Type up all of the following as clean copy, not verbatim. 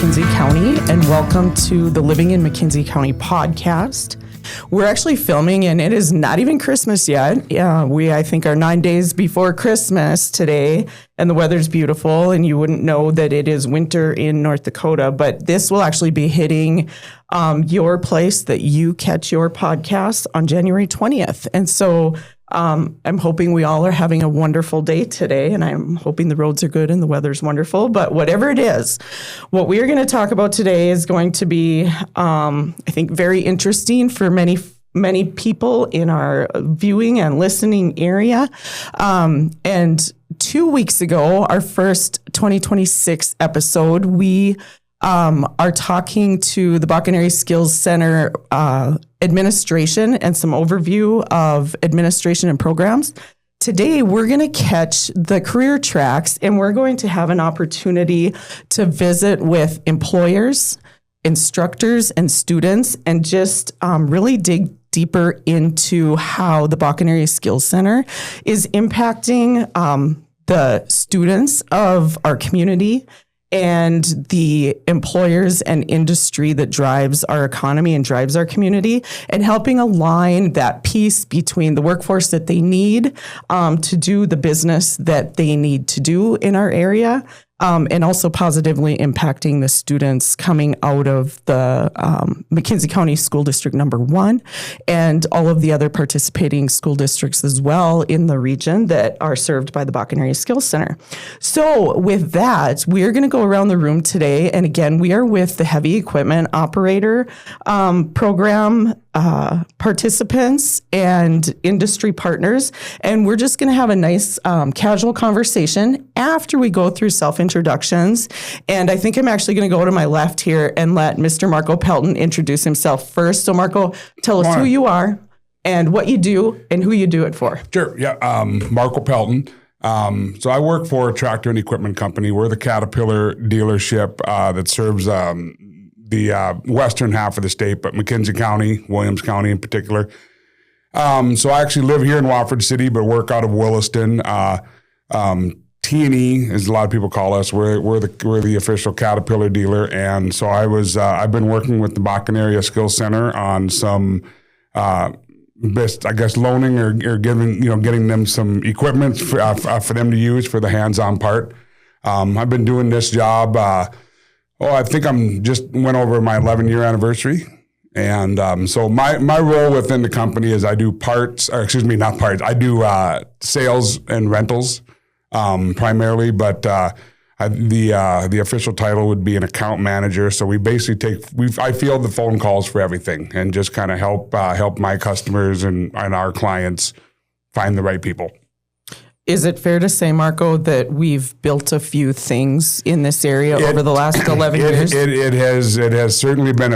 McKenzie County, and welcome to the Living in McKenzie County podcast. We're actually filming, and it is not even Christmas yet. We, I think, are 9 days before Christmas today, and the weather's beautiful, and you wouldn't know that it is winter in North Dakota, but this will actually be hitting your place that you catch your podcast on January 20th. And so I'm hoping we all are having a wonderful day today, and I'm hoping the roads are good and the weather's wonderful. But whatever it is, what we are going to talk about today is going to be, I think, very interesting for many people in our viewing and listening area. And 2 weeks ago, our first 2026 episode, we are talking to the Bakken Area Skills Center administration and some overview of administration and programs. Today, we're going to catch the career tracks, and we're going to have an opportunity to visit with employers, instructors, and students, and just really dig deeper into how the Bakken Area Skills Center is impacting the students of our community and the employers and industry that drives our economy and drives our community, and helping align that piece between the workforce that they need to do the business that they need to do in our area, and also positively impacting the students coming out of the McKenzie County School District number 1 and all of the other participating school districts as well in the region that are served by the Bakken Area Skills Center. So with that, we are going to go around the room today. And again, we are with the heavy equipment operator program participants and industry partners. And we're just going to have a nice casual conversation after we go through self-introductions. And I think I'm actually going to go to my left here and let Mr. Marco Pelton introduce himself first. So Marco, tell us who you are and what you do and who you do it for. Sure. Yeah. Marco Pelton. So I work for a tractor and equipment company. We're the Caterpillar dealership that serves the western half of the state, but McKenzie County, Williams County in particular. So I actually live here in Wofford City, but work out of Williston. T&E, as a lot of people call us, we're the official Caterpillar dealer, and so I've been working with the Bakken Area Skills Center on some loaning or getting them some equipment for them to use for the hands-on part. I've been doing this job. I think I'm just went over my 11-year anniversary. And so my role within the company is I do I do sales and rentals primarily, but the official title would be an account manager. So we basically I field the phone calls for everything and just kind of help my customers and our clients find the right people. Is it fair to say, Marco, that we've built a few things in this area over the last 11 years? It has certainly been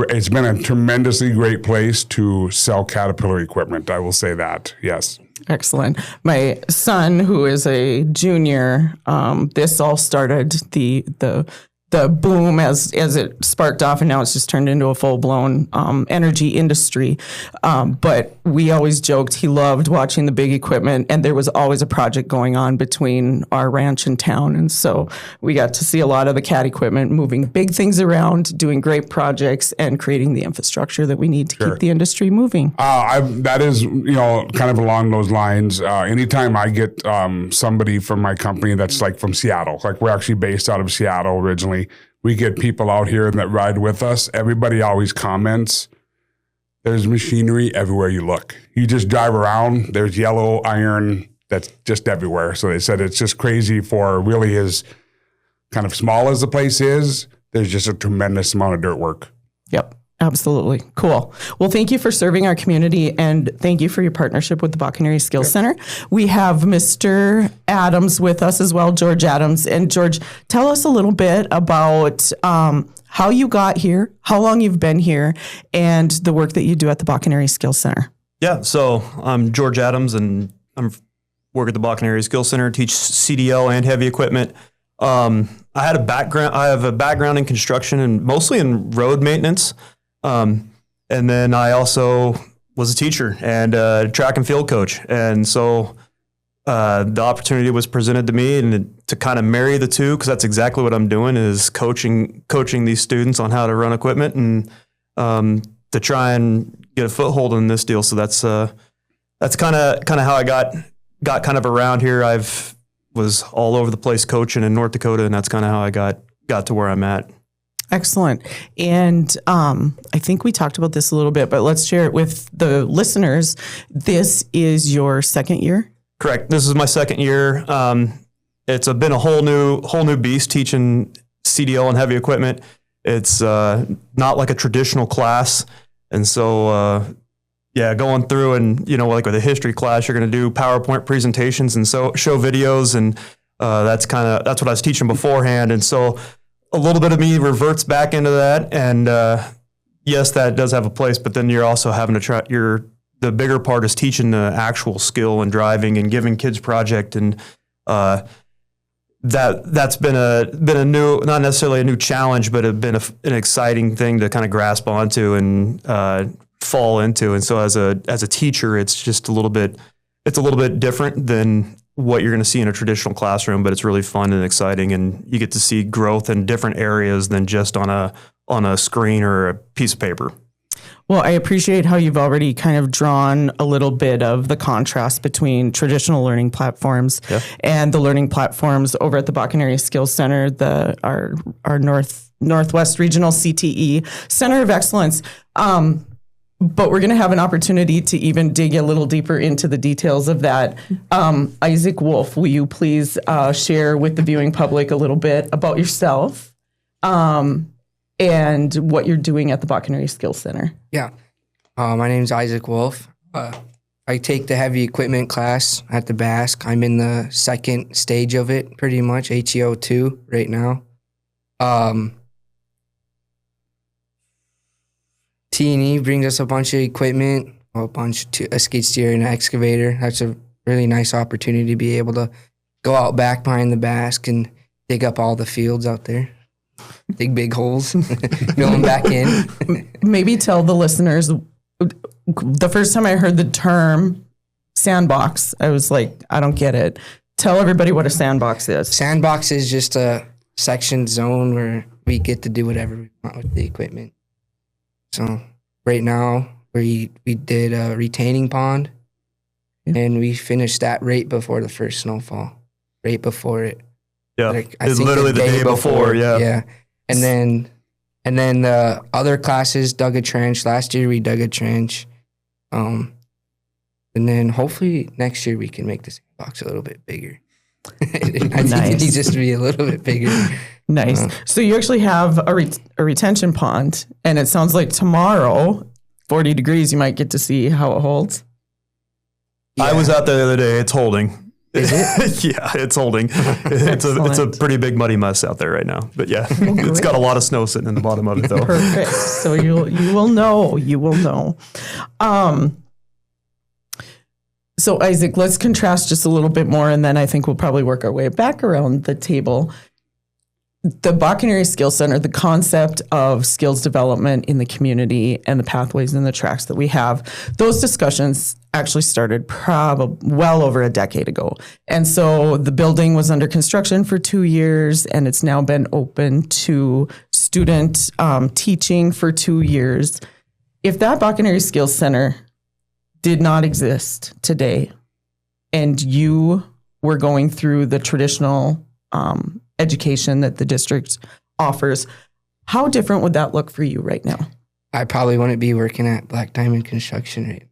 it's been a tremendously great place to sell Caterpillar equipment. I will say that, yes. Excellent. My son, who is a junior, this all started the boom as it sparked off, and now it's just turned into a full-blown energy industry. But we always joked he loved watching the big equipment, and there was always a project going on between our ranch and town. And so we got to see a lot of the CAT equipment moving big things around, doing great projects, and creating the infrastructure that we need to keep the industry moving. That is, kind of along those lines. Anytime I get somebody from my company that's like from Seattle, like we're actually based out of Seattle originally, we get people out here that ride with us. Everybody always comments, there's machinery everywhere you look. You just drive around, there's yellow iron that's just everywhere. So they said it's just crazy for really as kind of small as the place is, there's just a tremendous amount of dirt work. Yep. Absolutely. Cool. Well, thank you for serving our community, and thank you for your partnership with the Bakken Area Skills Center. We have Mr. Adams with us as well, George Adams. And George, tell us a little bit about how you got here, how long you've been here, and the work that you do at the Bakken Area Skills Center. Yeah, so I'm George Adams, and I work at the Bakken Area Skills Center, teach CDL and heavy equipment. I have a background in construction and mostly in road maintenance. And then I also was a teacher and a track and field coach. And so the opportunity was presented to me, and to kind of marry the two, because that's exactly what I'm doing, is coaching these students on how to run equipment, and to try and get a foothold in this deal. So that's kind of how I got kind of around here. Was all over the place coaching in North Dakota, and that's kind of how I got to where I'm at. Excellent. And I think we talked about this a little bit, but let's share it with the listeners. This is your second year? Correct. This is my second year. It's been a whole new beast teaching CDL and heavy equipment. It's not like a traditional class. And so, going through and, like with a history class, you're going to do PowerPoint presentations and show videos. And that's what I was teaching beforehand. And so a little bit of me reverts back into that. And yes, that does have a place, but then you're also having to try the bigger part is teaching the actual skill and driving and giving kids project. And that's been a new, not necessarily a new challenge, but been an exciting thing to kind of grasp onto and fall into. And so as a teacher, it's just a little bit different than what you're going to see in a traditional classroom, but it's really fun and exciting, and you get to see growth in different areas than just on a screen or a piece of paper. Well, I appreciate how you've already kind of drawn a little bit of the contrast between traditional learning platforms and the learning platforms over at the Bakken Area Skills Center, our Northwest Regional CTE Center of Excellence. But we're going to have an opportunity to even dig a little deeper into the details of that. Isaac Wolf, will you please share with the viewing public a little bit about yourself and what you're doing at the Bakken Area Skills Center? Yeah. My name is Isaac Wolf. I take the heavy equipment class at the BASC. I'm in the second stage of it, pretty much, HEO 2 right now. T&E brings us a bunch of equipment, a skid steer and an excavator. That's a really nice opportunity to be able to go out back behind the BASC and dig up all the fields out there. Dig big holes, mill them back in. Maybe tell the listeners, the first time I heard the term sandbox, I was like, I don't get it. Tell everybody what a sandbox is. Sandbox is just a sectioned zone where we get to do whatever we want with the equipment. So right now we did a retaining pond, and we finished that right before the first snowfall, right before it. Yeah, like, it's literally the day before. Yeah. And then the other classes dug a trench. Last year we dug a trench, and then hopefully next year we can make the sandbox a little bit bigger. I think it needs just to be a little bit bigger. Nice. So you actually have a retention pond, and it sounds like tomorrow, 40 degrees, you might get to see how it holds. Yeah. I was out there the other day. It's holding. Is it? Yeah, it's holding. It's a pretty big muddy mess out there right now. But yeah, it's got a lot of snow sitting in the bottom of it though. Perfect. So you will know. You will know. So Isaac, let's contrast just a little bit more, and then I think we'll probably work our way back around the table. The Bakken Area Skills Center, the concept of skills development in the community and the pathways and the tracks that we have, those discussions actually started probably well over a decade ago. And so the building was under construction for 2 years, and it's now been open to student teaching for 2 years. If that Bakken Area Skills Center did not exist today, and you were going through the traditional education that the district offers, how different would that look for you right now? I probably wouldn't be working at Black Diamond Construction right.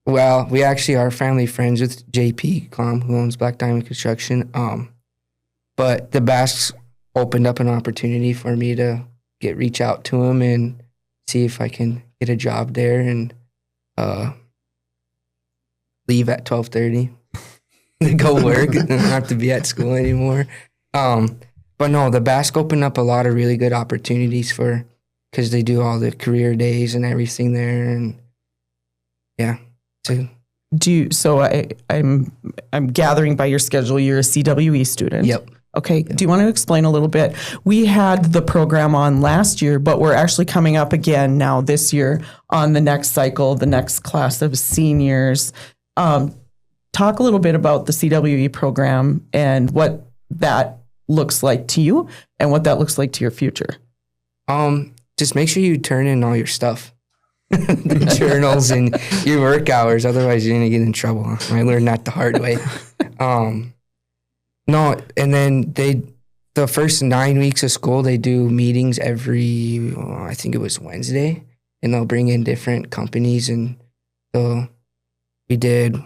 Well, we actually are family friends with JP Klom, who owns Black Diamond Construction. But the BASC opened up an opportunity for me to reach out to him and see if I can get a job there and leave at 12:30 to go work. I don't have to be at school anymore. But no, the BASC opened up a lot of really good opportunities because they do all the career days and everything there, and yeah. So I'm gathering by your schedule, you're a CWE student. Yep. Okay. Yep. Do you want to explain a little bit? We had the program on last year, but we're actually coming up again now this year on the next cycle, the next class of seniors. Talk a little bit about the CWE program and what that looks like to you and what that looks like to your future. Just make sure you turn in all your stuff, the journals and your work hours. Otherwise, you're gonna get in trouble. I learned that the hard way. No, and then the first 9 weeks of school, they do meetings every, I think it was Wednesday, and they'll bring in different companies. And so we did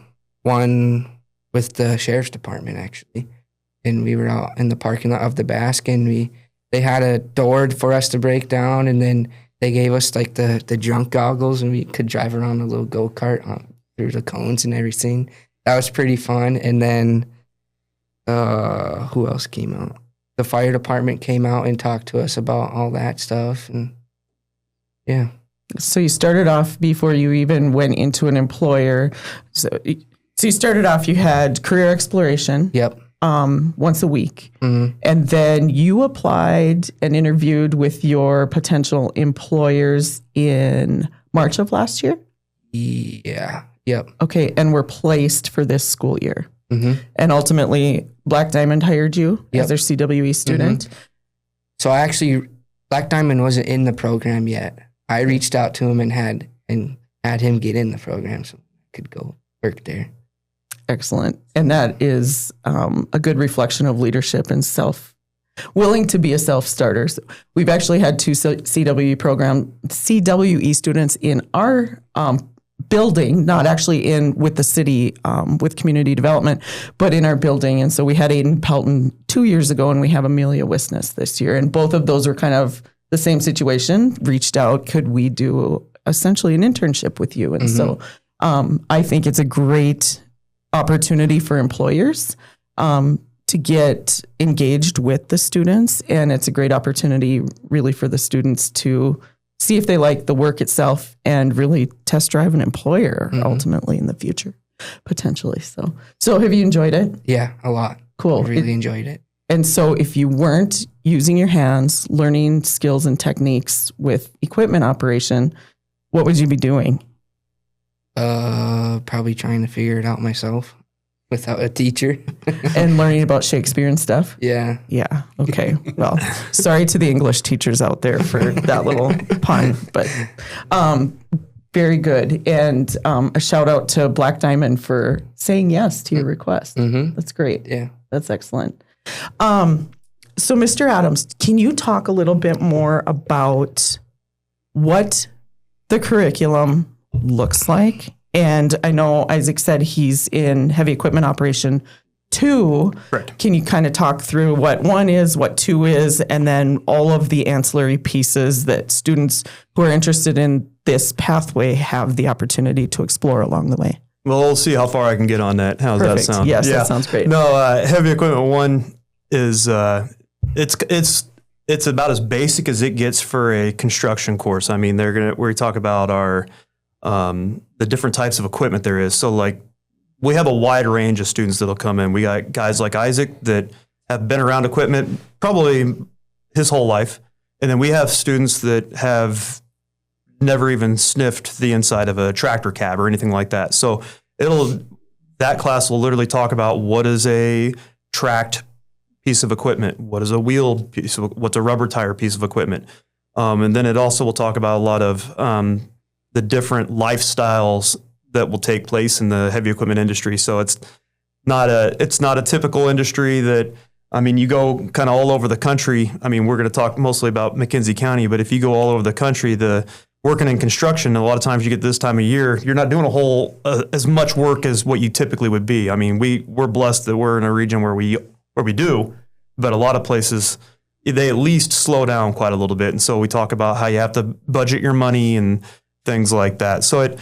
one with the sheriff's department, actually. And we were out in the parking lot of the BASC, and they had a door for us to break down, and then they gave us like the junk goggles, and we could drive around a little go-kart through the cones and everything. That was pretty fun. And then who else came out? The fire department came out and talked to us about all that stuff. And yeah. So you started off before you even went into an employer. So you started off, you had career exploration. Yep. Once a week. Mm-hmm. And then you applied and interviewed with your potential employers in March of last year? Yeah. Yep. Okay. And were placed for this school year. Mm-hmm. And ultimately, Black Diamond hired you Yep. as their CWE student. Mm-hmm. So Black Diamond wasn't in the program yet. I reached out to him and had him get in the program so I could go work there. Excellent. And that is a good reflection of leadership and willing to be a self-starter. So we've actually had two CWE students in our building, not actually with the city, with community development, but in our building. And so we had Aiden Pelton 2 years ago, and we have Amelia Wisness this year. And both of those are kind of the same situation, reached out, could we do essentially an internship with you? And so I think it's a great opportunity for employers to get engaged with the students. And it's a great opportunity really for the students to see if they like the work itself and really test drive an employer ultimately in the future, potentially. So have you enjoyed it? Yeah, a lot. Cool. I really enjoyed it. And so if you weren't using your hands, learning skills and techniques with equipment operation, what would you be doing? Probably trying to figure it out myself without a teacher. And learning about Shakespeare and stuff? Yeah. Yeah. Okay. Well, sorry to the English teachers out there for that little pun, but very good. And a shout out to Black Diamond for saying yes to your request. Mm-hmm. That's great. Yeah. That's excellent. So Mr. Adams, can you talk a little bit more about what the curriculum looks like? And I know Isaac said he's in heavy equipment operation 2. Correct. Can you kind of talk through what 1 is, what 2 is, and then all of the ancillary pieces that students who are interested in this pathway have the opportunity to explore along the way? Well, we'll see how far I can get on that. How does Perfect. that sound? Yes, that sounds great. No, heavy equipment 1 is it's about as basic as it gets for a construction course. I mean, we talk about our the different types of equipment there is. So like we have a wide range of students that'll come in. We got guys like Isaac that have been around equipment probably his whole life. And then we have students that have never even sniffed the inside of a tractor cab or anything like that. So that class will literally talk about what is a tracked piece of equipment, what is a wheeled piece of, what's a rubber tire piece of equipment. And then it also will talk about a lot of the different lifestyles that will take place in the heavy equipment industry. So it's not a typical industry that, I mean, you go kind of all over the country. I mean, we're going to talk mostly about McKenzie County, but if you go all over the country, working in construction, a lot of times you get this time of year, you're not doing a whole as much work as what you typically would be. I mean, we're blessed that we're in a region where we do, but a lot of places they at least slow down quite a little bit. And so we talk about how you have to budget your money and things like that. So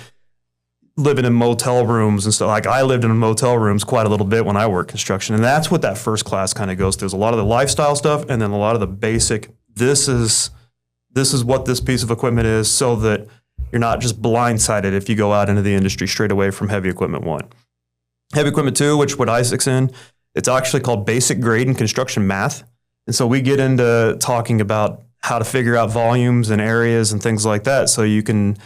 living in motel rooms and stuff, like I lived in motel rooms quite a little bit when I worked construction. And that's what that first class kind of goes through. There's a lot of the lifestyle stuff and then a lot of the basic, this is what this piece of equipment is, so that you're not just blindsided if you go out into the industry straight away from heavy equipment 1. Heavy equipment 2, which what Isaac's in, it's actually called basic grade and construction math. And so we get into talking about how to figure out volumes and areas and things like that. So you can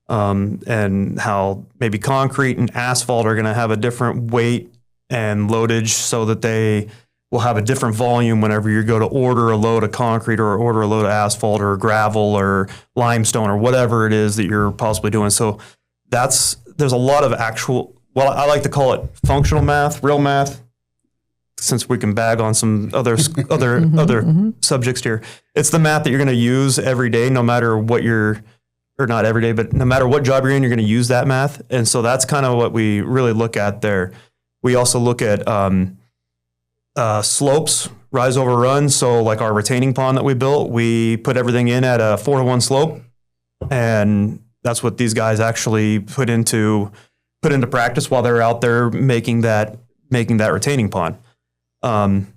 and how maybe concrete and asphalt are going to have a different weight and loadage so that they will have a different volume whenever you go to order a load of concrete or order a load of asphalt or gravel or limestone or whatever it is that you're possibly doing. So there's a lot of actual, well, I like to call it functional math, real math, since we can bag on some other subjects here. It's the math that you're going to use every day, no matter what or not every day, but no matter what job you're in, you're going to use that math. And so that's kind of what we really look at there. We also look at slopes, rise over run. So like our retaining pond that we built, we put everything in at a 4-to-1 slope. And that's what these guys actually put into practice while they're out there making that retaining pond. And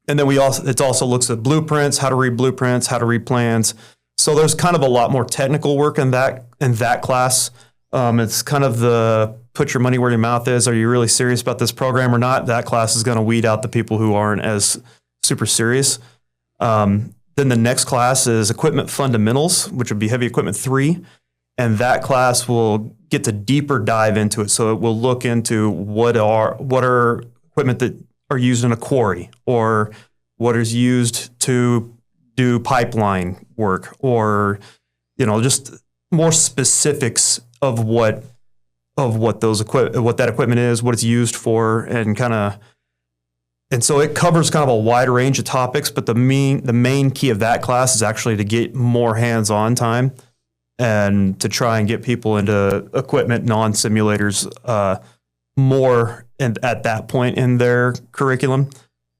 then it also looks at blueprints, how to read blueprints, how to read plans. So there's kind of a lot more technical work in that class. It's kind of the put your money where your mouth is. Are you really serious about this program or not? That class is going to weed out the people who aren't as super serious. Then the next class is equipment fundamentals, which would be heavy equipment 3. And that class will get to deeper dive into it. So it will look into what are equipment that are used in a quarry, or what is used to do pipeline work, or, just more specifics of what that equipment is, what it's used for, and so it covers kind of a wide range of topics. But the main key of that class is actually to get more hands-on time and to try and get people into equipment, non-simulators, more at that point in their curriculum.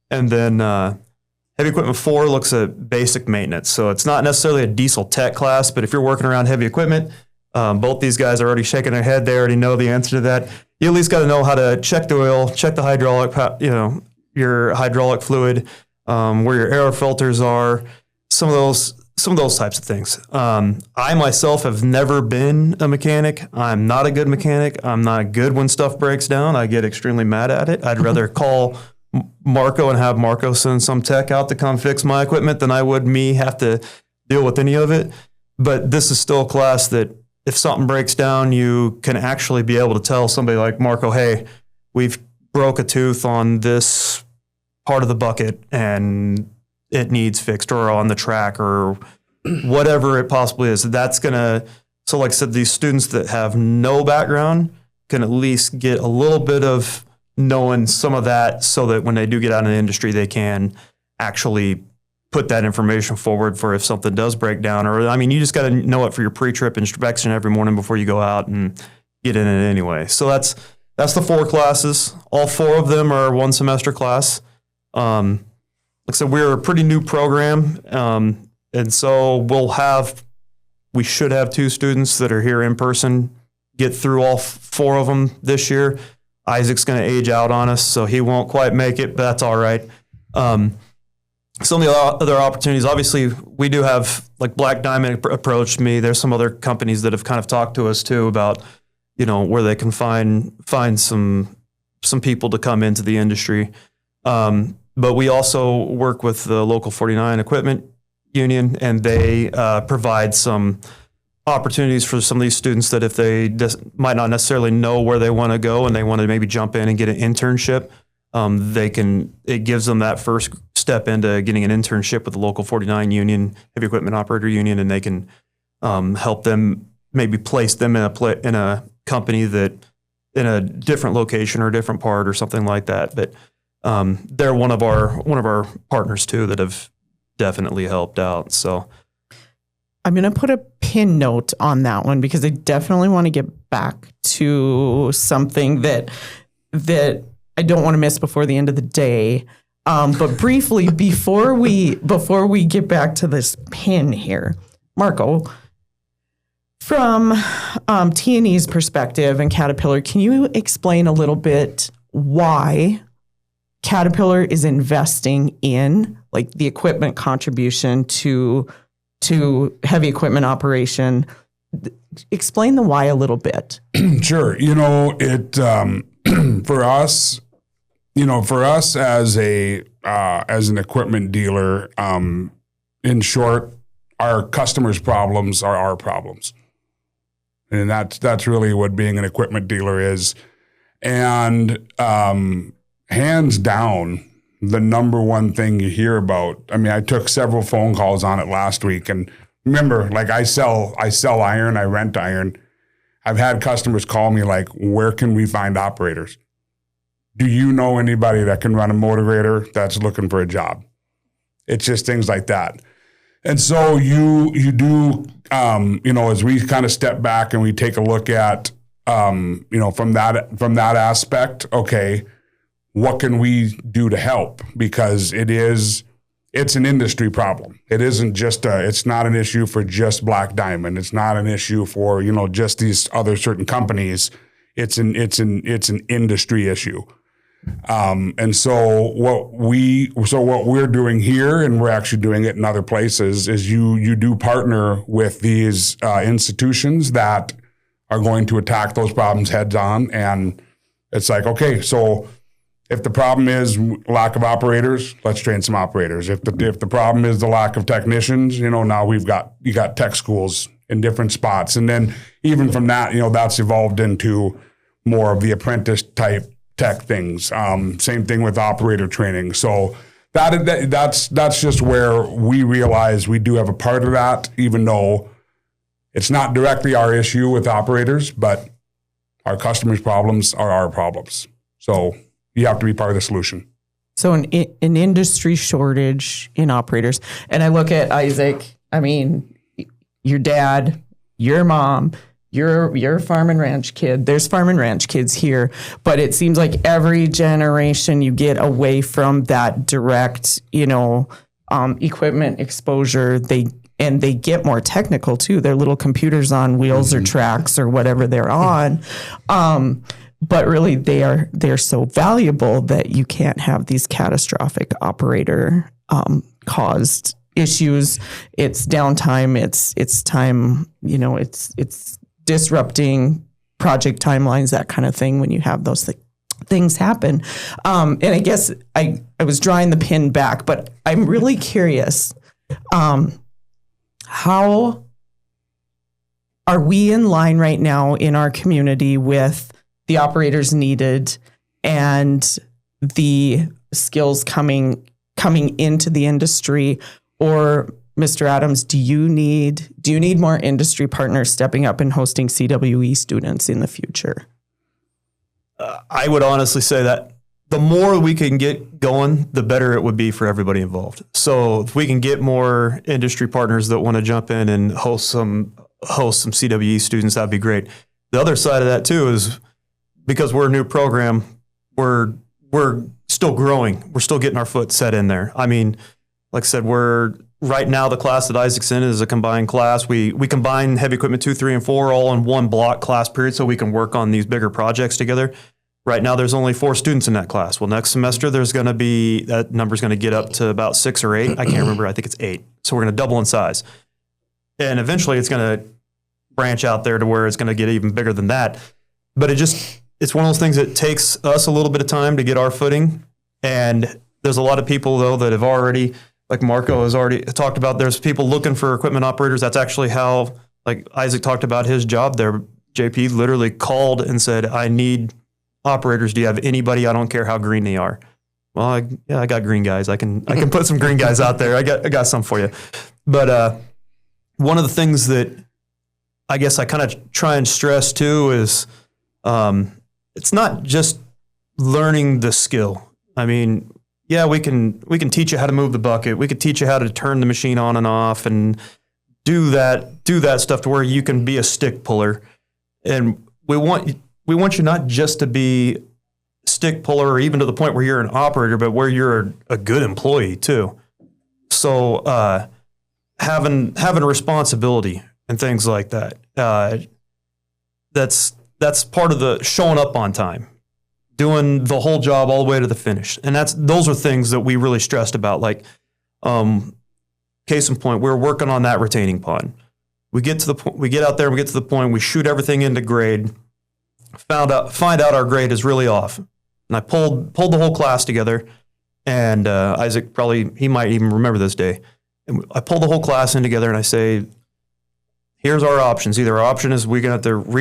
And then heavy equipment 4 looks at basic maintenance. So it's not necessarily a diesel tech class, but if you're working around heavy equipment, both these guys are already shaking their head. They already know the answer to that. You at least got to know how to check the oil, check the hydraulic, your hydraulic fluid, where your air filters are, some of those types of things. I myself have never been a mechanic. I'm not a good mechanic. I'm not good when stuff breaks down. I get extremely mad at it. I'd rather call Marco and have Marco send some tech out to come fix my equipment than I would me have to deal with any of it. But this is still a class that if something breaks down, you can actually be able to tell somebody like Marco, hey, we've broke a tooth on this part of the bucket and it needs fixed, or on the track, or whatever it possibly is. So like I said, these students that have no background can at least get a little bit of knowing some of that, so that when they do get out in the industry, they can actually put that information forward for if something does break down. Or, you just got to know it for your pre-trip inspection every morning before you go out and get in it anyway. So that's the 4 classes. All 4 of them are 1 semester class. Like I said, we're a pretty new program. And so we should have 2 students that are here in person get through all 4 of them this year. Isaac's going to age out on us, so he won't quite make it, but that's all right. Some of the other opportunities, obviously, we do have, like Black Diamond approached me. There's some other companies that have kind of talked to us too about, where they can find some people to come into the industry. But we also work with the local 49 equipment union, and they provide some opportunities for some of these students that if they might not necessarily know where they want to go and they want to maybe jump in and get an internship, it gives them that first step into getting an internship with the local 49 union, heavy equipment operator union, and they can help them, maybe place them in a company that in a different location or a different part or something like that. But they're one of our partners too that have definitely helped out. So I'm going to put a pin note on that one because I definitely want to get back to something that I don't want to miss before the end of the day. But briefly, before we get back to this pin here, Marco, from T&E's perspective and Caterpillar, can you explain a little bit why Caterpillar is investing in like the equipment contribution to heavy equipment operation? Explain the why a little bit. Sure. For us as an equipment dealer, in short, our customers' problems are our problems. And that's really what being an equipment dealer is. And hands down, the number one thing you hear about, I mean, I took several phone calls on it last week. And remember, like I sell iron, I rent iron. I've had customers call me like, where can we find operators? Do you know anybody that can run a motivator that's looking for a job? It's just things like that. And so you do, as we kind of step back and we take a look at, from that aspect, okay, what can we do to help? Because it's an industry problem. It isn't just it's not an issue for just Black Diamond. It's not an issue for, just these other certain companies. It's an industry issue. And so what we're doing here, and we're actually doing it in other places, is you do partner with these institutions that are going to attack those problems heads on. And it's like, okay, so if the problem is lack of operators, let's train some operators. If the problem is the lack of technicians, now you got tech schools in different spots. And then even from that, that's evolved into more of the apprentice type tech things. Same thing with operator training. So that's just where we realize we do have a part of that, even though it's not directly our issue with operators, but our customers' problems are our problems. So you have to be part of the solution. So an industry shortage in operators. And I look at Isaac, I mean, your dad, your mom, you're a farm and ranch kid. There's farm and ranch kids here, but it seems like every generation you get away from that direct, equipment exposure. They get more technical too. They're little computers on wheels or tracks or whatever they're on. But really they're so valuable that you can't have these catastrophic operator caused issues. It's downtime. It's time, it's disrupting project timelines, that kind of thing, when you have those things happen. And I guess I was drawing the pin back, but I'm really curious, how are we in line right now in our community with the operators needed and the skills coming into the industry? Or Mr. Adams, do you need more industry partners stepping up and hosting CWE students in the future? I would honestly say that the more we can get going, the better it would be for everybody involved. So if we can get more industry partners that want to jump in and host some CWE students, that'd be great. The other side of that too is, because we're a new program, we're still growing. We're still getting our foot set in there. I mean, like I said, right now the class that Isaac's in is a combined class. We combine heavy equipment 2, 3, and 4 all in one block class period so we can work on these bigger projects together. Right now there's only 4 students in that class. Well, next semester that number's going to get up to about 6 or 8. I can't remember. I think it's 8. So we're going to double in size. And eventually it's going to branch out there to where it's going to get even bigger than that. But it's one of those things that takes us a little bit of time to get our footing. And there's a lot of people, though, that have already, like Marco has already talked about, there's people looking for equipment operators. That's actually how, like Isaac talked about his job there. JP literally called and said, I need operators. Do you have anybody? I don't care how green they are. Well, I got green guys. I can put some green guys out there. I got some for you. But one of the things that I guess I kind of try and stress too is, it's not just learning the skill. I mean, yeah, we can teach you how to move the bucket. We could teach you how to turn the machine on and off and do that stuff to where you can be a stick puller. And we want you not just to be stick puller or even to the point where you're an operator, but where you're a good employee too. So having a responsibility and things like that, that's part of the showing up on time, doing the whole job all the way to the finish. And those are things that we really stressed about. Like, case in point, we're working on that retaining pond. We get out there and we get to the point, we shoot everything into grade, find out our grade is really off. And I pulled the whole class together, and Isaac he might even remember this day. And I pulled the whole class in together and I say, here's our options. Either our option is we're going to have to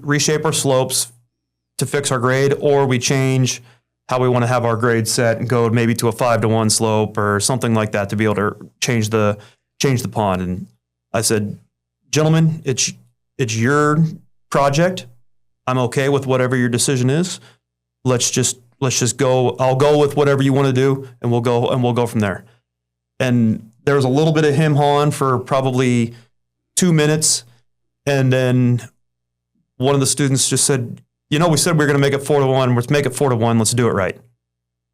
reshape our slopes to fix our grade, or we change how we want to have our grade set and go maybe to a 5-to-1 slope or something like that to be able to change the pond. And I said, gentlemen, it's your project. I'm okay with whatever your decision is. Let's just go. I'll go with whatever you want to do, and we'll go from there. And there was a little bit of him hawing for probably 2 minutes, and then one of the students just said, we said we were going to make it 4-to-1. Let's make it 4-to-1. Let's do it right.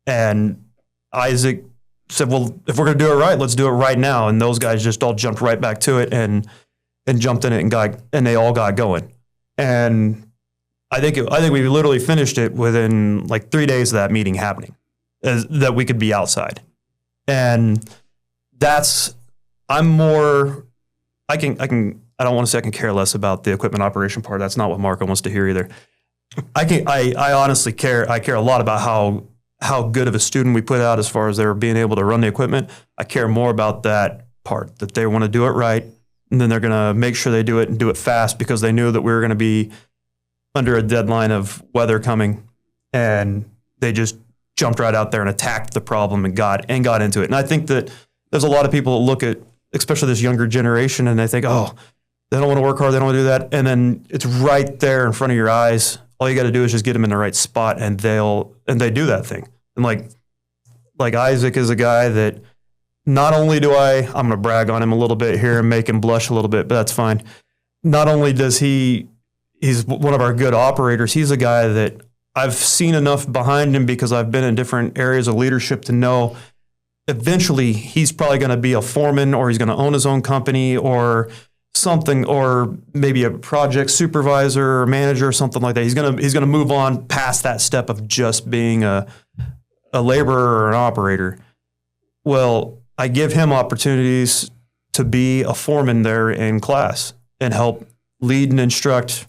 And Isaac said, well, if we're going to do it right, let's do it right now. And those guys just all jumped right back to it and jumped in it and they all got going. And I think we literally finished it within like 3 days of that meeting happening, that we could be outside. And I don't want to say I can care less about the equipment operation part. That's not what Marco wants to hear either. I honestly care. I care a lot about how good of a student we put out as far as their being able to run the equipment. I care more about that part, that they want to do it right, and then they're going to make sure they do it and do it fast, because they knew that we were going to be under a deadline of weather coming, and they just jumped right out there and attacked the problem and got into it. And I think that there's a lot of people that look at, especially this younger generation, and they think, oh, they don't want to work hard, they don't want to do that. And then it's right there in front of your eyes. All you got to do is just get them in the right spot, and they do that thing. And like Isaac is a guy that not only I'm going to brag on him a little bit here and make him blush a little bit, but that's fine. Not only does he's one of our good operators, he's a guy that I've seen enough behind him, because I've been in different areas of leadership, to know eventually he's probably going to be a foreman, or he's going to own his own company or something, or maybe a project supervisor or manager or something like that. He's going to move on past that step of just being a laborer or an operator. Well, I give him opportunities to be a foreman there in class and help lead and instruct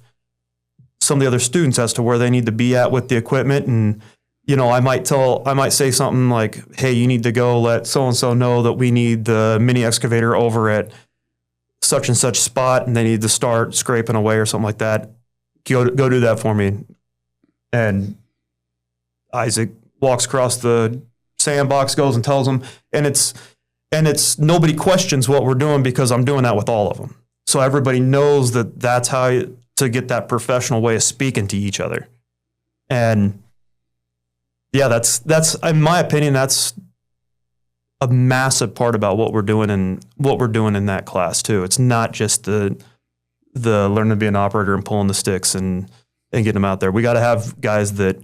some of the other students as to where they need to be at with the equipment. And, I might say something like, hey, you need to go let so-and-so know that we need the mini excavator over at such and such spot, and they need to start scraping away or something like that. Go do that for me. And Isaac walks across the sandbox, goes and tells them, and it's nobody questions what we're doing, because I'm doing that with all of them. So everybody knows that that's how to get that professional way of speaking to each other. And yeah, that's in my opinion, that's a massive part about what we're doing in that class too. It's not just the learning to be an operator and pulling the sticks and getting them out there. We got to have guys that,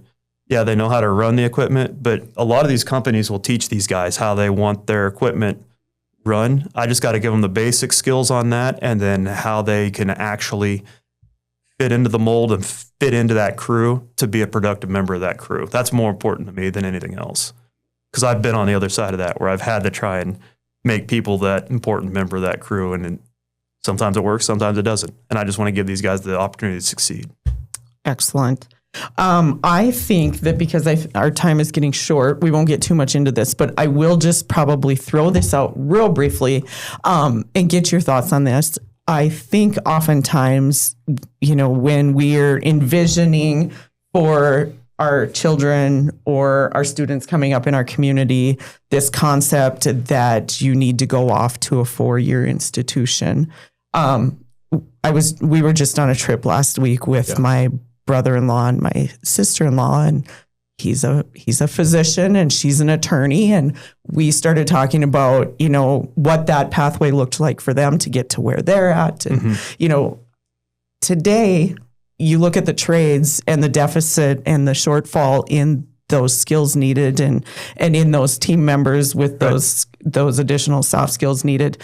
yeah, they know how to run the equipment, but a lot of these companies will teach these guys how they want their equipment run. I just got to give them the basic skills on that, and then how they can actually fit into the mold and fit into that crew to be a productive member of that crew. That's more important to me than anything else. Because I've been on the other side of that, where I've had to try and make people that important member of that crew. And sometimes it works, sometimes it doesn't. And I just want to give these guys the opportunity to succeed. Excellent. I think that because our time is getting short, we won't get too much into this, but I will just probably throw this out real briefly and get your thoughts on this. I think oftentimes, when we're envisioning for our children or our students coming up in our community, this concept that you need to go off to a 4-year institution. We were just on a trip last week with my brother-in-law and my sister-in-law, and he's a physician and she's an attorney. And we started talking about, what that pathway looked like for them to get to where they're at. And, today you look at the trades and the deficit and the shortfall in those skills needed and in those team members with those additional soft skills needed.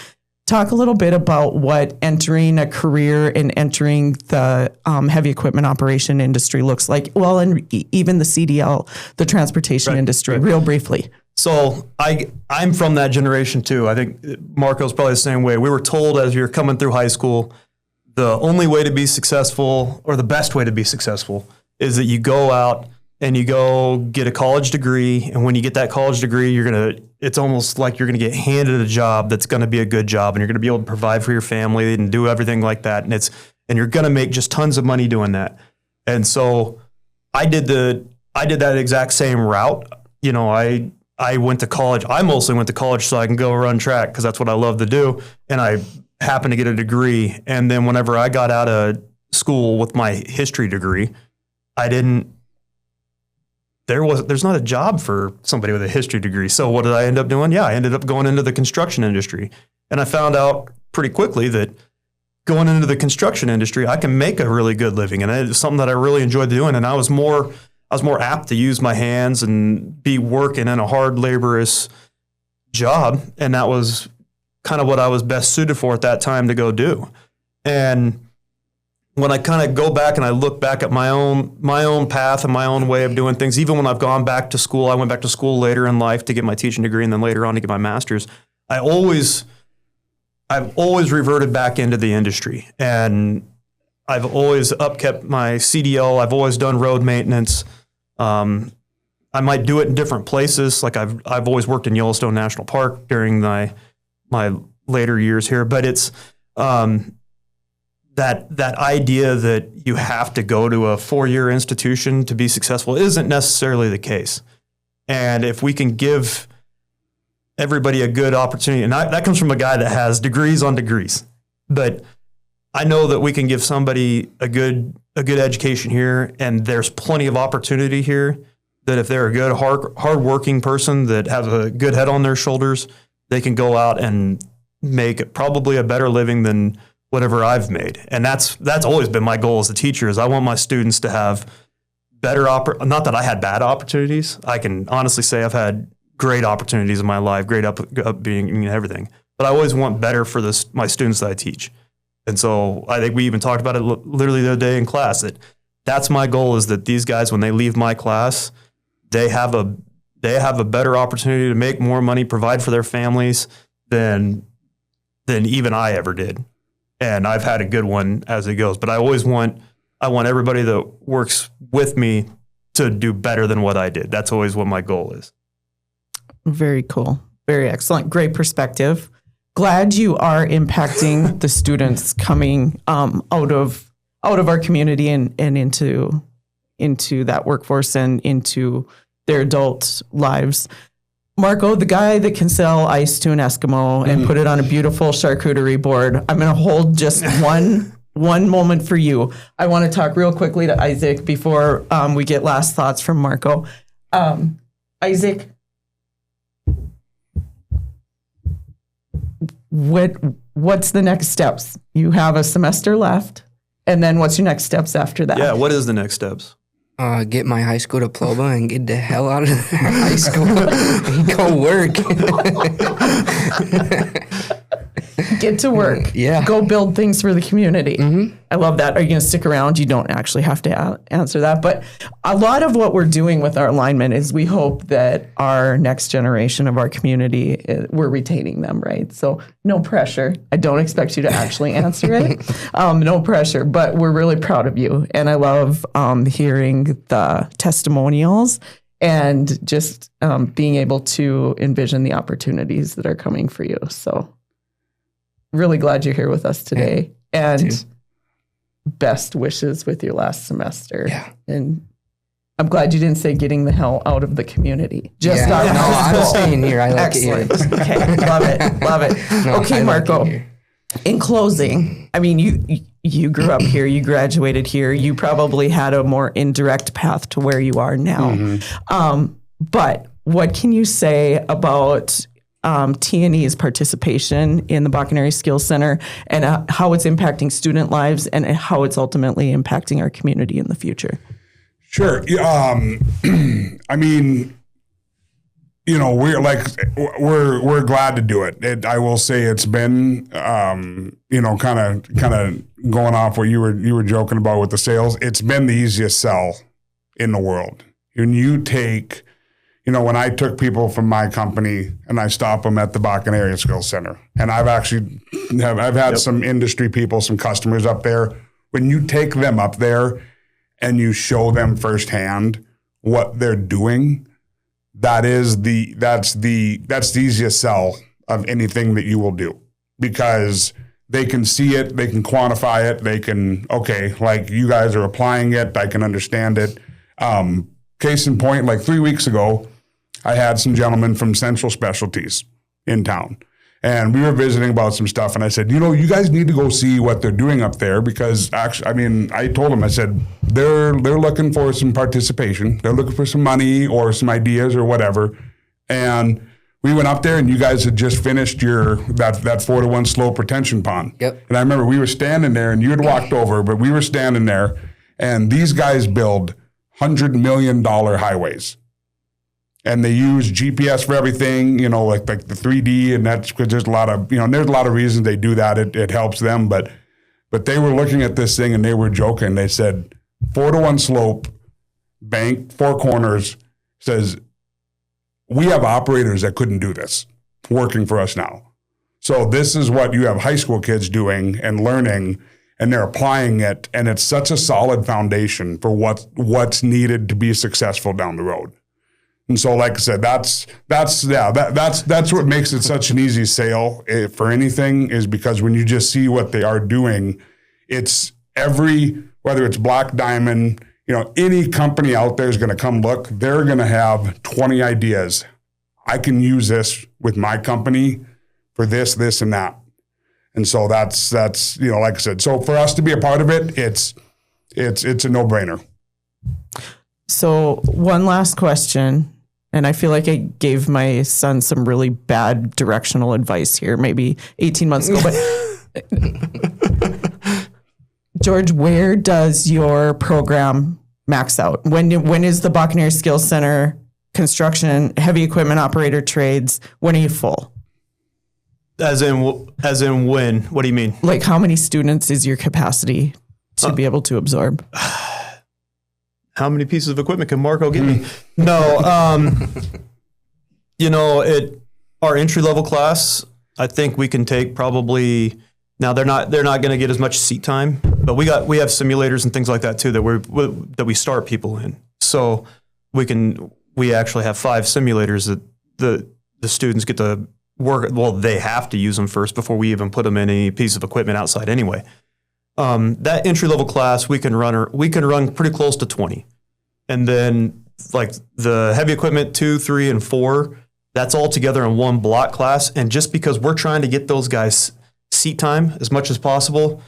Talk a little bit about what entering a career and entering the heavy equipment operation industry looks like. Well, and even the CDL, the transportation industry, real briefly. So I'm from that generation too. I think Marco's probably the same way. We were told as you're coming through high school, the only way to be successful, or the best way to be successful, is that you go out and you go get a college degree. And when you get that college degree, it's almost like you're going to get handed a job that's going to be a good job, and you're going to be able to provide for your family and do everything like that. And you're going to make just tons of money doing that. And so I did that exact same route. You know, I went to college. I mostly went to college so I can go run track because that's what I love to do. And I happened to get a degree. And then whenever I got out of school with my history degree, there's not a job for somebody with a history degree. So what did I end up doing? Yeah, I ended up going into the construction industry. And I found out pretty quickly that going into the construction industry, I can make a really good living. And it's something that I really enjoyed doing. And I was more apt to use my hands and be working in a hard, laborious job. And that was kind of what I was best suited for at that time to go do. And when I kind of go back and I look back at my own path and my own way of doing things, even when I've gone back to school, I went back to school later in life to get my teaching degree and then later on to get my master's. I've always reverted back into the industry, and I've always upkept my CDL. I've always done road maintenance. I might do it in different places. Like I've always worked in Yellowstone National Park during my later years here, but it's that idea that you have to go to a 4-year institution to be successful isn't necessarily the case. And if we can give everybody a good opportunity, and that comes from a guy that has degrees on degrees, but I know that we can give somebody a good education here, and there's plenty of opportunity here that if they're a good, hardworking person that has a good head on their shoulders, they can go out and make probably a better living than whatever I've made. And that's always been my goal as a teacher, is I want my students to have better not that I had bad opportunities. I can honestly say I've had great opportunities in my life, great upbringing and everything. But I always want better for my students that I teach. And so I think we even talked about it literally the other day in class, that's my goal, is that these guys, when they leave my class, they have a better opportunity to make more money, provide for their families than even I ever did. And I've had a good one as it goes. But I want everybody that works with me to do better than what I did. That's always what my goal is. Very cool. Very excellent. Great perspective. Glad you are impacting the students coming out of our community and into that workforce and into their adult lives. Marco, the guy that can sell ice to an Eskimo and put it on a beautiful charcuterie board, I'm going to hold just one moment for you. I want to talk real quickly to Isaac before we get last thoughts from Marco. Isaac, what's the next steps? You have a semester left, and then what's your next steps after that? Yeah, what is the next steps? Get my high school diploma and get the hell out of high school and go work. Get to work. Yeah. Go build things for the community. Mm-hmm. I love that. Are you going to stick around? You don't actually have to answer that. But a lot of what we're doing with our alignment is we hope that our next generation of our community, we're retaining them, right? So no pressure. I don't expect you to actually answer it. No pressure. But we're really proud of you. And I love hearing the testimonials and just being able to envision the opportunities that are coming for you. So really glad you're here with us today. Yeah, and best wishes with your last semester. Yeah. And I'm glad you didn't say getting the hell out of the community. Just out of no, I'm staying here. I like Excellent. it here. Okay, love it. No, okay, Marco, in closing, I mean, you grew up here, you graduated here, you probably had a more indirect path to where you are now. Mm-hmm. But what can you say about T&E's participation in the Bakken Area Skills Center and how it's impacting student lives and how it's ultimately impacting our community in the future? Sure. I mean, we're glad to do it. I will say it's been, kind of going off what you were joking about with the sales. It's been the easiest sell in the world. When you take, when I took people from my company and I stop them at the Bakken Area Skills Center, and I've had some industry people, some customers up there. When you take them up there and you show them firsthand what they're doing, that's the easiest sell of anything that you will do, because they can see it, they can quantify it, they can, okay, like you guys are applying it, I can understand it. Case in point, like 3 weeks ago, I had some gentlemen from Central Specialties in town, and we were visiting about some stuff, and I said, you guys need to go see what they're doing up there, because actually, I told them, I said, they're looking for some participation. They're looking for some money or some ideas or whatever. And we went up there, and you guys had just finished that 4-to-1 slope retention pond. Yep. And I remember we were standing there, and you had walked over, but we were standing there, and these guys build $100 million highways. And they use GPS for everything, like the 3D, and that's because there's a lot of, there's a lot of reasons they do that. It helps them, but they were looking at this thing and they were joking. They said 4-to-1 slope, bank, 4 corners, says, we have operators that couldn't do this working for us now. So this is what you have high school kids doing and learning, and they're applying it, and it's such a solid foundation for what's needed to be successful down the road. And so, like I said, that's what makes it such an easy sale for anything, is because when you just see what they are doing, it's whether it's Black Diamond, any company out there is going to come look, they're going to have 20 ideas. I can use this with my company for this, and that. And so that's like I said, so for us to be a part of it, it's a no-brainer. So one last question. And I feel like I gave my son some really bad directional advice here, maybe 18 months ago. But George, where does your program max out? When is the Bakken Skills Center construction, heavy equipment operator trades, when are you full? As in when? What do you mean? Like, how many students is your capacity to be able to absorb? How many pieces of equipment can Marco give me? No, our entry level class, I think we can take probably. Now they're not going to get as much seat time, but we have simulators and things like that too that we start people in. So we actually have 5 simulators that the students get to work. Well, they have to use them first before we even put them in any piece of equipment outside anyway. That entry-level class, we can run pretty close to 20. And then like the heavy equipment 2, 3, and 4, that's all together in one block class. And just because we're trying to get those guys seat time as much as possible,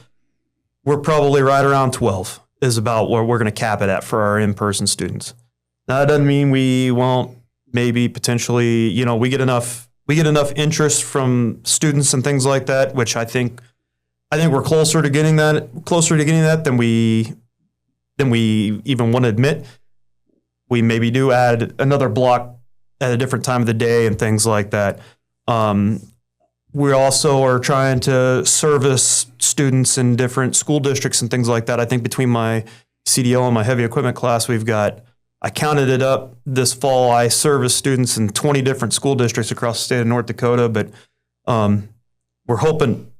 we're probably right around 12 is about where we're going to cap it at for our in-person students. Now, that doesn't mean we won't maybe potentially, we get enough interest from students and things like that, which I think we're closer to getting that than we even want to admit. We maybe do add another block at a different time of the day and things like that. We also are trying to service students in different school districts and things like that. I think between my CDL and my heavy equipment class, I counted it up this fall. I service students in 20 different school districts across the state of North Dakota, but we're hoping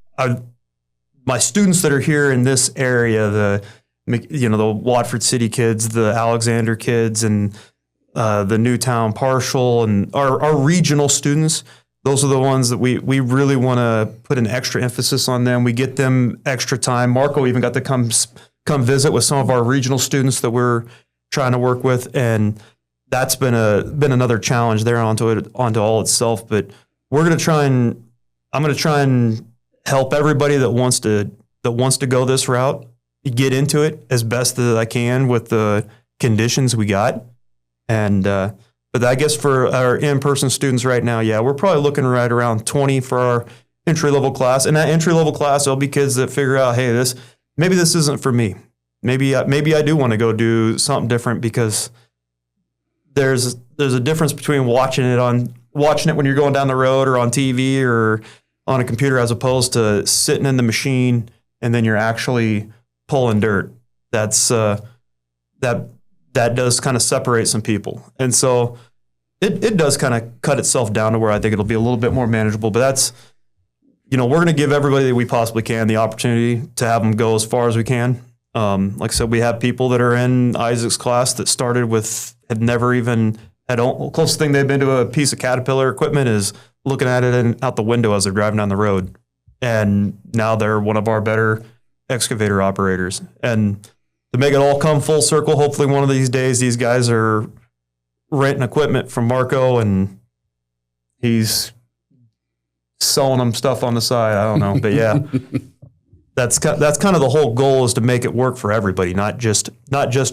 my students that are here in this area, the Watford City kids, the Alexander kids, and the Newtown Partial, and our regional students, those are the ones that we really want to put an extra emphasis on them. We get them extra time. Marco even got to come visit with some of our regional students that we're trying to work with, and that's been another challenge there onto all itself. But I'm going to try and help everybody that wants to go this route get into it as best that I can with the conditions we got. And but I guess for our in-person students right now, yeah, we're probably looking right around 20 for our entry-level class. And that entry-level class, there'll be kids that figure out, hey, maybe this isn't for me. Maybe I do want to go do something different, because there's a difference between watching it when you're going down the road or on TV or on a computer, as opposed to sitting in the machine and then you're actually pulling dirt. That's that does kind of separate some people. And so it does kind of cut itself down to where I think it'll be a little bit more manageable. But that's, we're going to give everybody that we possibly can the opportunity to have them go as far as we can. Like I said, we have people that are in Isaac's class that started with, had never even had, closest thing they've been to a piece of Caterpillar equipment is looking at it out the window as they're driving down the road. And now they're one of our better excavator operators. And to make it all come full circle, hopefully one of these days, these guys are renting equipment from Marco and he's selling them stuff on the side. I don't know, but yeah, that's kind of the whole goal, is to make it work for everybody, not just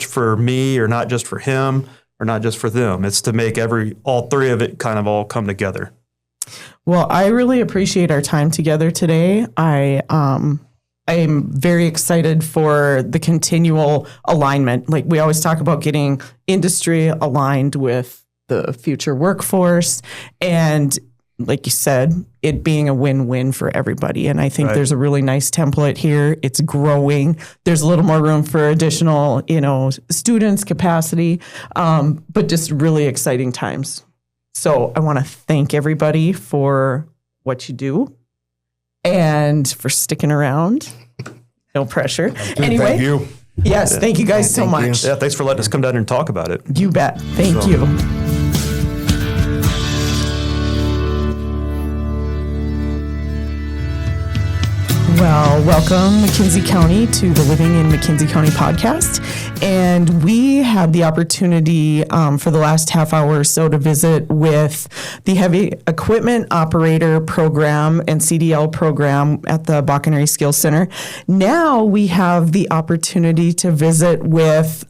for me, or not just for him, or not just for them. It's to make all three of it kind of all come together. Well, I really appreciate our time together today. I am very excited for the continual alignment. Like we always talk about getting industry aligned with the future workforce, and like you said, it being a win-win for everybody. And I think there's a really nice template here. It's growing. There's a little more room for additional, students, capacity, but just really exciting times. So I want to thank everybody for what you do and for sticking around. No pressure. Anyway, thank you. Yes, thank you guys so much. Yeah, thanks for letting us come down here and talk about it. You bet. Thank you. Well, welcome McKenzie County to the Living in McKenzie County podcast. And we had the opportunity for the last half hour or so to visit with the Heavy Equipment Operator Program and CDL program at the Bakken Area Skills Center. Now we have the opportunity to visit with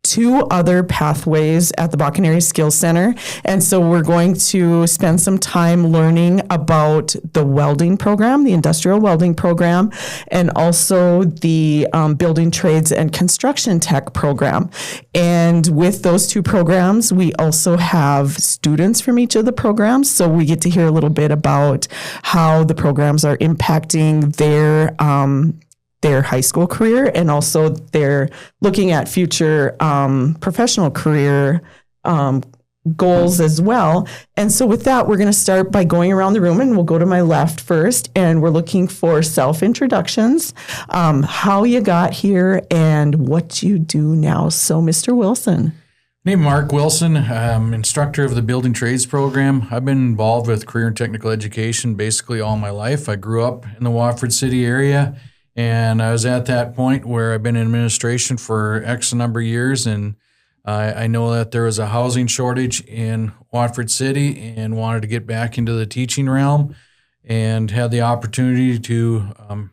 two other pathways at the Bakken Area Skills Center. And so we're going to spend some time learning about the welding program, the industrial welding program, and also the building trades and construction tech program. And with those two programs, we also have students from each of the programs. So we get to hear a little bit about how the programs are impacting their high school career, and also they're looking at future professional career goals as well. And so with that, we're going to start by going around the room, and we'll go to my left first, and we're looking for self-introductions, how you got here, and what you do now. So Mr. Wilson. Name Mark Wilson. I'm instructor of the Building Trades program. I've been involved with career and technical education basically all my life. I grew up in the Watford City area, and I was at that point where I've been in administration for X number of years, and I know that there was a housing shortage in Watford City and wanted to get back into the teaching realm, and had the opportunity to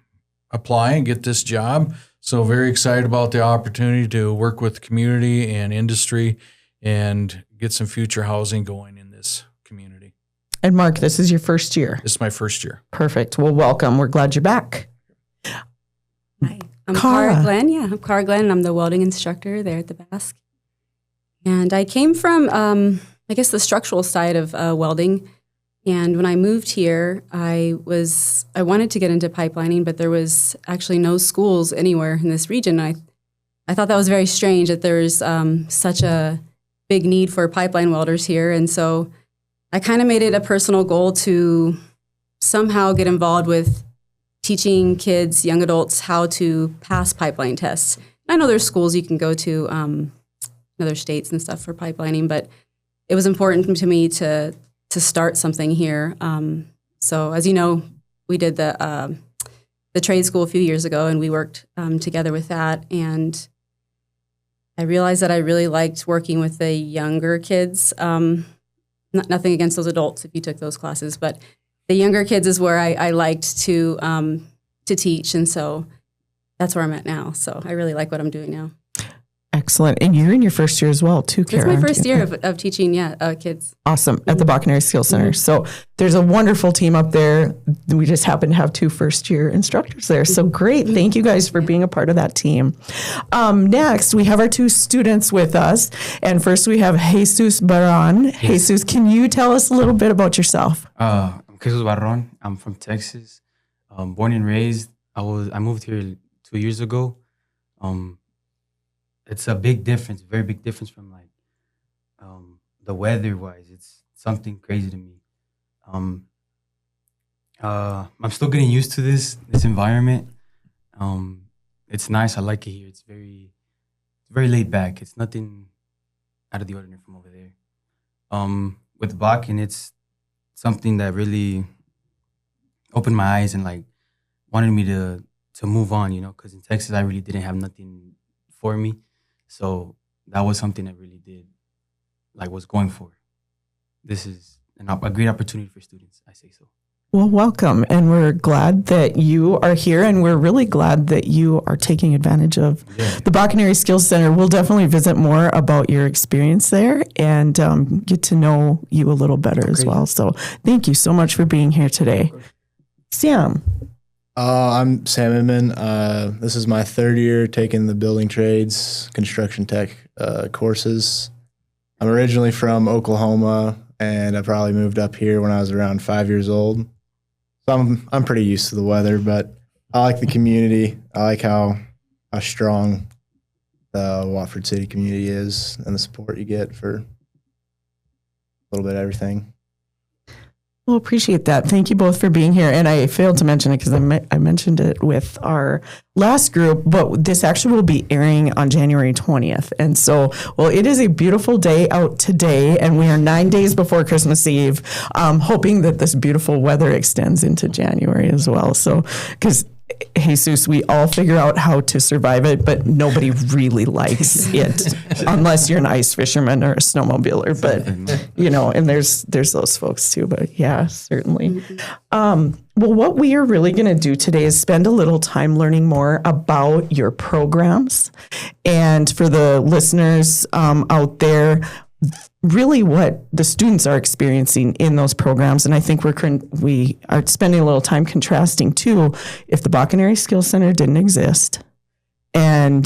apply and get this job. So very excited about the opportunity to work with community and industry and get some future housing going in this community. And Mark, this is your first year. This is my first year. Perfect. Well, welcome. We're glad you're back. Hi, I'm Cara Glenn. Yeah, I'm Cara Glenn, and I'm the welding instructor there at the BASC. And I came from, I guess, the structural side of welding. And when I moved here, I wanted to get into pipelining, but there was actually no schools anywhere in this region. I thought that was very strange that there's such a big need for pipeline welders here. And so I kind of made it a personal goal to somehow get involved with teaching kids, young adults, how to pass pipeline tests. I know there's schools you can go to in other states and stuff for pipelining, but it was important to me to start something here. So as you know, we did the trade school a few years ago, and we worked together with that. And I realized that I really liked working with the younger kids. Nothing against those adults if you took those classes, but the younger kids is where I liked to teach, and so that's where I'm at now. So I really like what I'm doing now. Excellent. And you're in your first year as well, too, Kara. It's my first year of teaching, kids. Awesome. At the Bakken Area Skills Center. So there's a wonderful team up there. We just happen to have two first-year instructors there. So great. Thank you guys for being a part of that team. Next, we have our two students with us. And first, we have Jesus Barron. Yes. Jesus, can you tell us a little bit about yourself? I'm Jesus Barron. I'm from Texas. Born and raised. I moved here 2 years ago. It's a big difference, very big difference from the weather-wise. It's something crazy to me. I'm still getting used to this environment. It's nice. I like it here. It's very laid back. It's nothing out of the ordinary from over there. With Bakken, it's something that really opened my eyes and like wanted me to move on, you know, because in Texas I really didn't have nothing for me. So that was something I really did, like was going for. This is a great opportunity for students, I say so. Well, welcome. And we're glad that you are here, and we're really glad that you are taking advantage of the Bakken Area Skills Center. We'll definitely visit more about your experience there and get to know you a little better as well. So thank you so much for being here today. Sam. I'm Sam Inman. This is my third year taking the building trades, construction tech courses. I'm originally from Oklahoma, and I probably moved up here when I was around 5 years old. So I'm pretty used to the weather, but I like the community. I like how strong the Watford City community is and the support you get for a little bit of everything. Well, appreciate that. Thank you both for being here. And I failed to mention it because I mentioned it with our last group, but this actually will be airing on January 20th. And so, well, it is a beautiful day out today, and we are 9 days before Christmas Eve, hoping that this beautiful weather extends into January as well. So, because Jesus, we all figure out how to survive it, but nobody really likes it unless you're an ice fisherman or a snowmobiler. But, you know, and there's those folks too. But yeah, certainly. Well, what we are really going to do today is spend a little time learning more about your programs. And for the listeners out there, really what the students are experiencing in those programs. And I think we are spending a little time contrasting too, if the Bakken Area Skills Center didn't exist and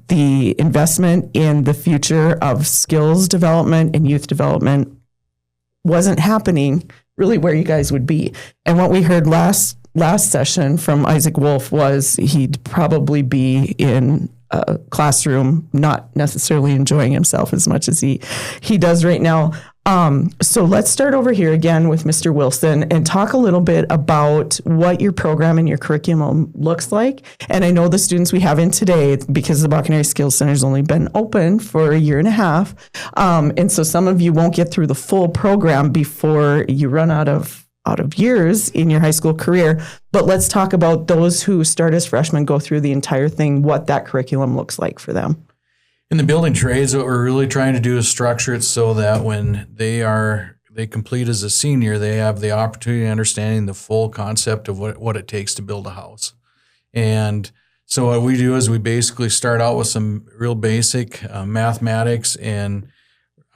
the investment in the future of skills development and youth development wasn't happening, really where you guys would be. And what we heard last session from Isaac Wolf was he'd probably be in a classroom, not necessarily enjoying himself as much as he does right now. So let's start over here again with Mr. Wilson and talk a little bit about what your program and your curriculum looks like. And I know the students we have in today, because the Bakken Area Skills Center has only been open for a year and a half. And so some of you won't get through the full program before you run out of years in your high school career. But let's talk about those who start as freshmen, go through the entire thing, what that curriculum looks like for them. In the building trades, what we're really trying to do is structure it so that when they complete as a senior, they have the opportunity of understanding the full concept of what it takes to build a house. And so what we do is we basically start out with some real basic mathematics and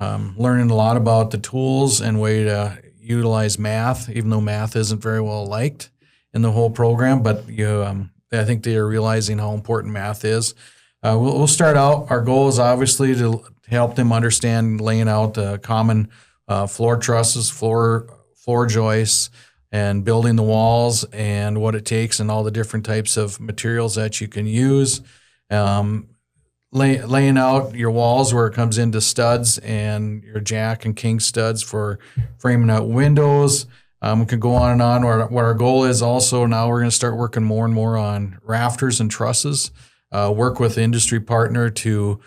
learning a lot about the tools and way to utilize math, even though math isn't very well liked in the whole program. But I think they are realizing how important math is. We'll start out. Our goal is obviously to help them understand laying out the common floor trusses, floor joists, and building the walls and what it takes and all the different types of materials that you can use. Laying out your walls where it comes into studs and your jack and king studs for framing out windows. We can go on and on. What our goal is also now we're going to start working more and more on rafters and trusses. Work with the industry partner to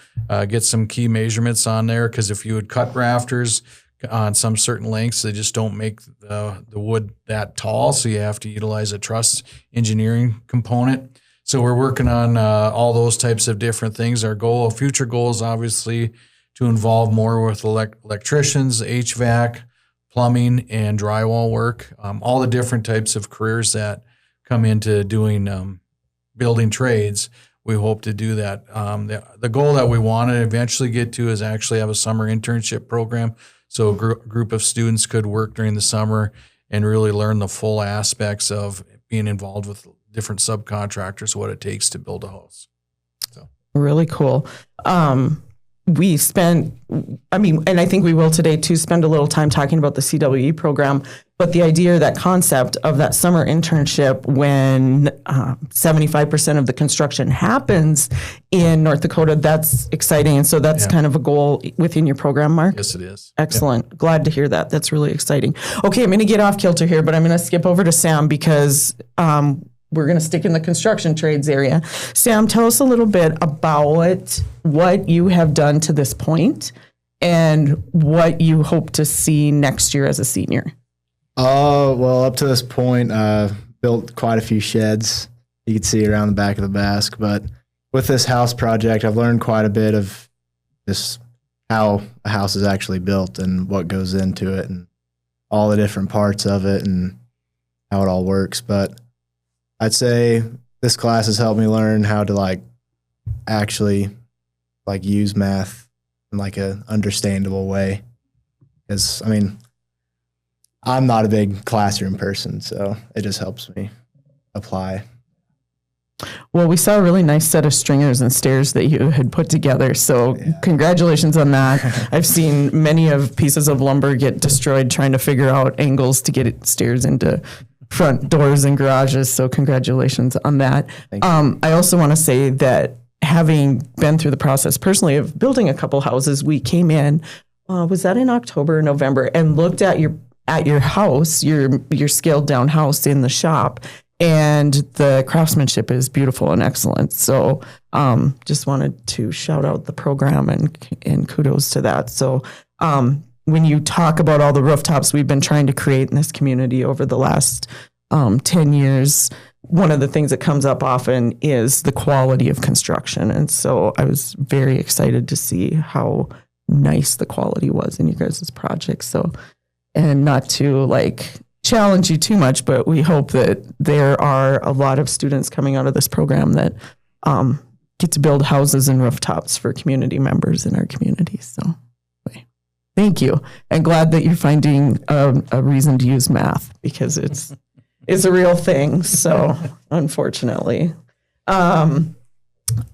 get some key measurements on there, because if you would cut rafters on some certain lengths, they just don't make the wood that tall, so you have to utilize a truss engineering component. So we're working on all those types of different things. Our future goal is obviously to involve more with electricians, HVAC, plumbing, and drywall work, all the different types of careers that come into doing building trades. We hope to do that. The goal that we want to eventually get to is actually have a summer internship program, so a group of students could work during the summer and really learn the full aspects of being involved with different subcontractors, what it takes to build a house. So really cool. We spent, and I think we will today too, spend a little time talking about the CWE program, but the idea, that concept of that summer internship when 75% of the construction happens in North Dakota, that's exciting. And so that's kind of a goal within your program, Mark? Yes, it is. Excellent. Yep. Glad to hear that. That's really exciting. Okay, I'm going to get off kilter here, but I'm going to skip over to Sam because we're going to stick in the construction trades area. Sam, tell us a little bit about what you have done to this point and what you hope to see next year as a senior. Well, up to this point, built quite a few sheds you can see around the back of the BASC. But with this house project, I've learned quite a bit of just how a house is actually built and what goes into it and all the different parts of it and how it all works. But I'd say this class has helped me learn how to actually use math in a understandable way. Because, I mean, I'm not a big classroom person, so it just helps me apply. Well, we saw a really nice set of stringers and stairs that you had put together, so congratulations on that. I've seen many of pieces of lumber get destroyed trying to figure out angles to get stairs into front doors and garages, so congratulations on that. I also want to say that having been through the process personally of building a couple houses, we came in, was that in October or November, and looked at your house, your scaled down house in the shop, and the craftsmanship is beautiful and excellent. So just wanted to shout out the program and kudos to that. So when you talk about all the rooftops we've been trying to create in this community over the last 10 years, one of the things that comes up often is the quality of construction. And so I was very excited to see how nice the quality was in you guys' project. So, and not to challenge you too much, but we hope that there are a lot of students coming out of this program that get to build houses and rooftops for community members in our community. So thank you. And glad that you're finding a reason to use math because it's a real thing. So unfortunately.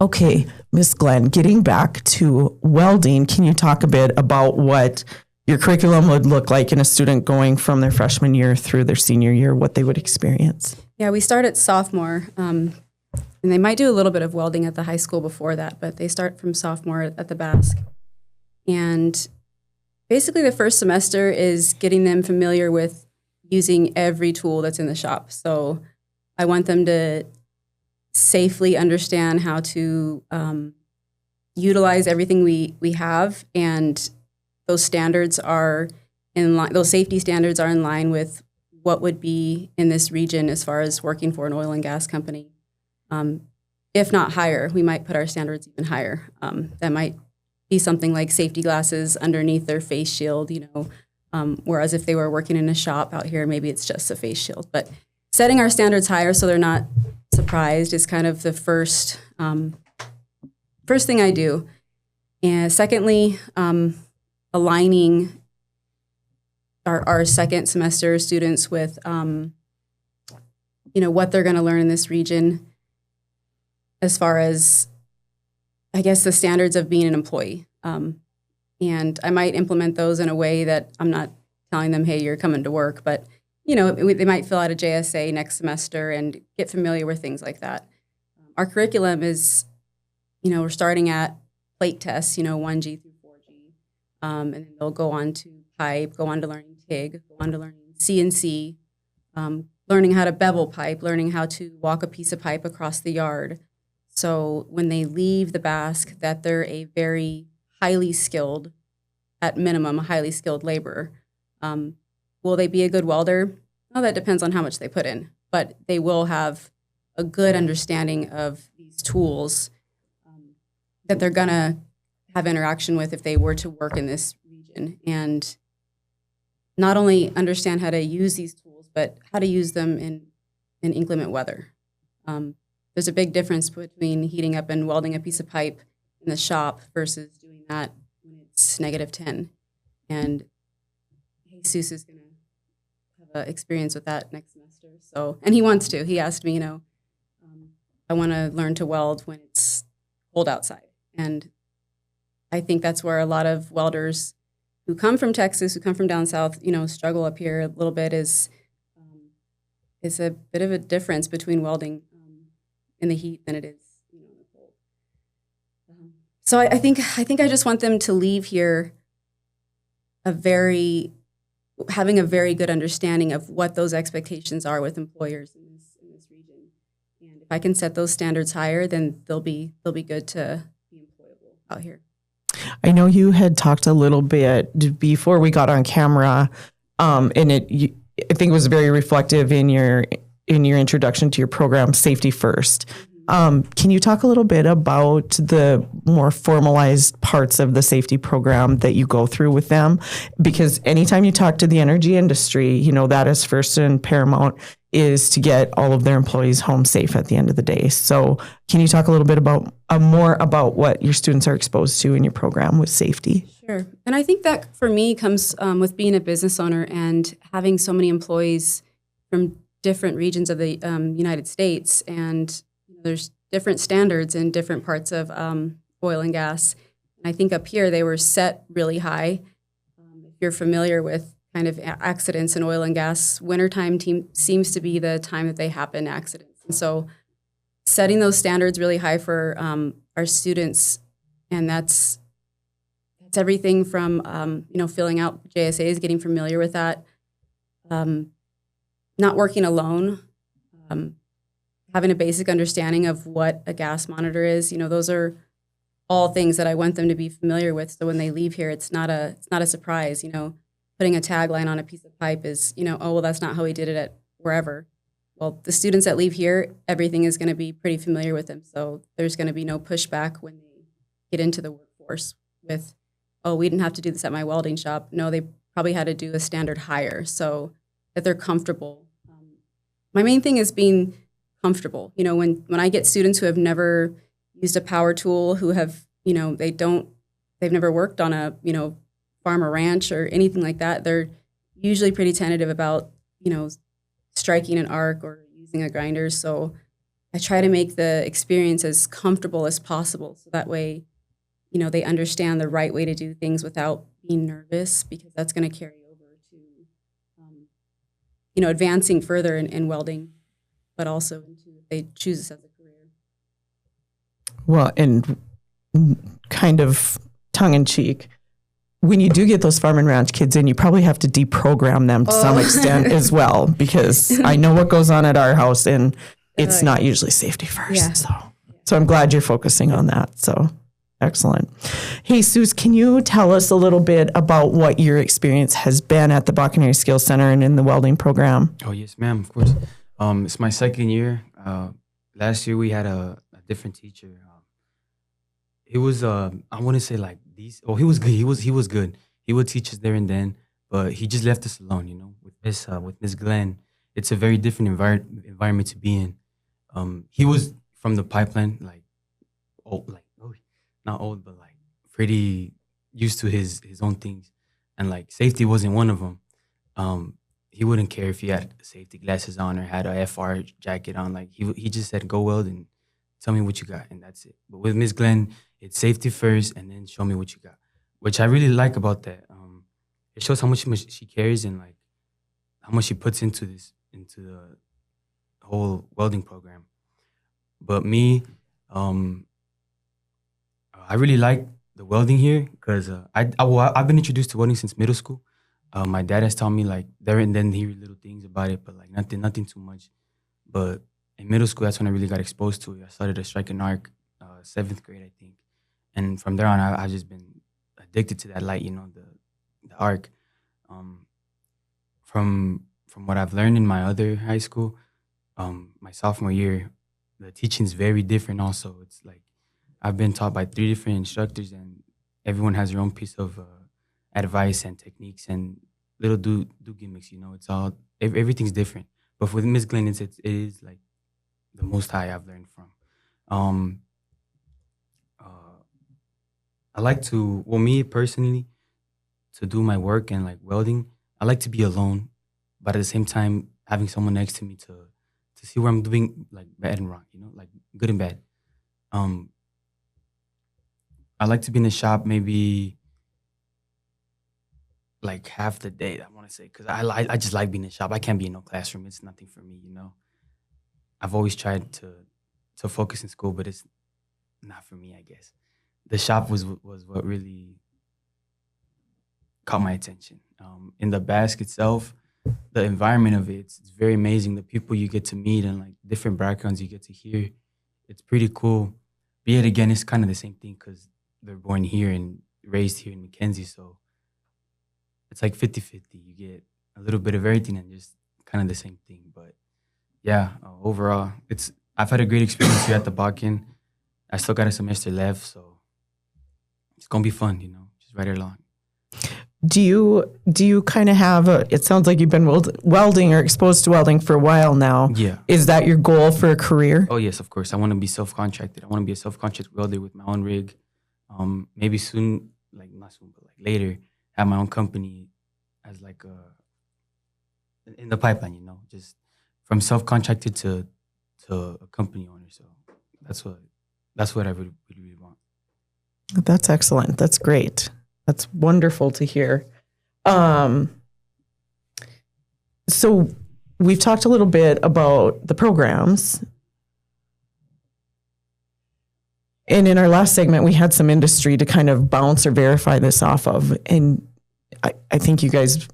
Okay, Miss Glenn, getting back to welding, can you talk a bit about what your curriculum would look like in a student going from their freshman year through their senior year, what they would experience? Yeah, we start at sophomore, and they might do a little bit of welding at the high school before that, but they start from sophomore at the BASC. And basically the first semester is getting them familiar with using every tool that's in the shop. So I want them to safely understand how to utilize everything we have, and those standards are in line. Those safety standards are in line with what would be in this region as far as working for an oil and gas company. If not higher, we might put our standards even higher. That might be something like safety glasses underneath their face shield, whereas if they were working in a shop out here, maybe it's just a face shield. But setting our standards higher so they're not surprised is kind of the first thing I do. And secondly, aligning our second semester students with, what they're going to learn in this region as far as, I guess, the standards of being an employee. And I might implement those in a way that I'm not telling them, hey, you're coming to work, but, they might fill out a JSA next semester and get familiar with things like that. Our curriculum is, we're starting at plate tests, 1G through 4G. And then they'll go on to pipe, go on to learning TIG, go on to learning CNC, learning how to bevel pipe, learning how to walk a piece of pipe across the yard. So when they leave the BASC, that they're a very highly skilled, at minimum, a highly skilled laborer. Will they be a good welder? Well, that depends on how much they put in, but they will have a good understanding of these tools that they're going to have interaction with if they were to work in this region, and not only understand how to use these tools, but how to use them in inclement weather. There's a big difference between heating up and welding a piece of pipe in the shop versus doing that when it's -10. And Jesus is going to have experience with that next semester. So, and he wants to. He asked me, I want to learn to weld when it's cold outside. And I think that's where a lot of welders who come from Texas, who come from down south, struggle up here a little bit. Is a bit of a difference between welding in the heat than it is in the cold. So I think I just want them to leave here having a very good understanding of what those expectations are with employers in this region, And if I can set those standards higher, then they'll be good to be employable out here. I know you had talked a little bit before we got on camera, and I think it was very reflective in your introduction to your program, Safety First. Can you talk a little bit about the more formalized parts of the safety program that you go through with them? Because anytime you talk to the energy industry, that is first and paramount, is to get all of their employees home safe at the end of the day. So can you talk a little bit about more about what your students are exposed to in your program with safety? Sure. And I think that for me comes with being a business owner and having so many employees from different regions of the United States, and there's different standards in different parts of oil and gas. And I think up here they were set really high. If you're familiar with kind of accidents in oil and gas, wintertime seems to be the time that they happen, accidents. And so setting those standards really high for our students, and that's everything from filling out JSAs, getting familiar with that, not working alone, having a basic understanding of what a gas monitor is. Those are all things that I want them to be familiar with. So when they leave here, it's not a surprise. Putting a tagline on a piece of pipe is, oh, well, that's not how we did it at wherever. Well, the students that leave here, everything is going to be pretty familiar with them. So there's going to be no pushback when they get into the workforce with, oh, we didn't have to do this at my welding shop. No, they probably had to do a standard higher so that they're comfortable. My main thing is being comfortable. When I get students who have never used a power tool, who have, they've never worked on a, farm or ranch or anything like that, they're usually pretty tentative about, striking an arc or using a grinder. So I try to make the experience as comfortable as possible. So that way, they understand the right way to do things without being nervous, because that's going to carry over to, advancing further in welding, but also into if they choose this as a career. Well, and kind of tongue in cheek, when you do get those farm and ranch kids in, you probably have to deprogram them to some extent as well, because I know what goes on at our house, and it's not usually safety first. Yeah. So I'm glad you're focusing on that. So excellent. Hey, Suze, can you tell us a little bit about what your experience has been at the Bakken Skills Center and in the welding program? Oh, yes, ma'am, of course. It's my second year. Last year we had a different teacher. He was I wouldn't say like these. Oh, he was good. He was good. He would teach us there and then, but he just left us alone. With Miss Glenn, it's a very different environment to be in. He was from the pipeline, not old, but like pretty used to his own things, and like safety wasn't one of them. He wouldn't care if he had safety glasses on or had a FR jacket on. Like he just said, go weld and tell me what you got, and that's it. But with Miss Glenn, it's safety first and then show me what you got, which I really like about that. It shows how much she cares and like how much she puts into the whole welding program. But me, I really like the welding here because I've been introduced to welding since middle school. My dad has taught me like there and then hear little things about it, but like nothing too much. But in middle school, that's when I really got exposed to it. I started to strike an arc, 7th grade, I think. And from there on, I've just been addicted to that light, the arc. From what I've learned in my other high school, my sophomore year, the teaching's very different also. It's like I've been taught by 3 different instructors, and everyone has their own piece of advice and techniques and little do gimmicks, It's all, everything's different. But with Miss Glenn, it is like the most high I've learned from. I like to, me personally, to do my work and like welding, I like to be alone, but at the same time, having someone next to me to see where I'm doing like bad and wrong, like good and bad. I like to be in the shop maybe like half the day, I want to say, because I just like being in the shop. I can't be in no classroom. It's nothing for me, I've always tried to focus in school, but it's not for me, I guess. The shop was what really caught my attention. In the BASC itself, the environment of it, it's very amazing. The people you get to meet and like different backgrounds you get to hear, it's pretty cool. But yet again, it's kind of the same thing because they're born here and raised here in McKenzie. So it's like 50-50. You get a little bit of everything and just kind of the same thing. But yeah, overall, I've had a great experience here at the Bakken. I still got a semester left, so it's going to be fun, just right along. Do you kind of have it sounds like you've been welding or exposed to welding for a while now. Yeah. Is that your goal for a career? Oh, yes, of course. I want to be self-contracted. I want to be a self-contracted welder with my own rig. Maybe soon, like not soon, but like later, have my own company as like in the pipeline, just from self-contracted to a company owner. So that's what I really, really want. That's excellent. That's great. That's wonderful to hear. So we've talked a little bit about the programs. And in our last segment, we had some industry to kind of bounce or verify this off of. And I think you guys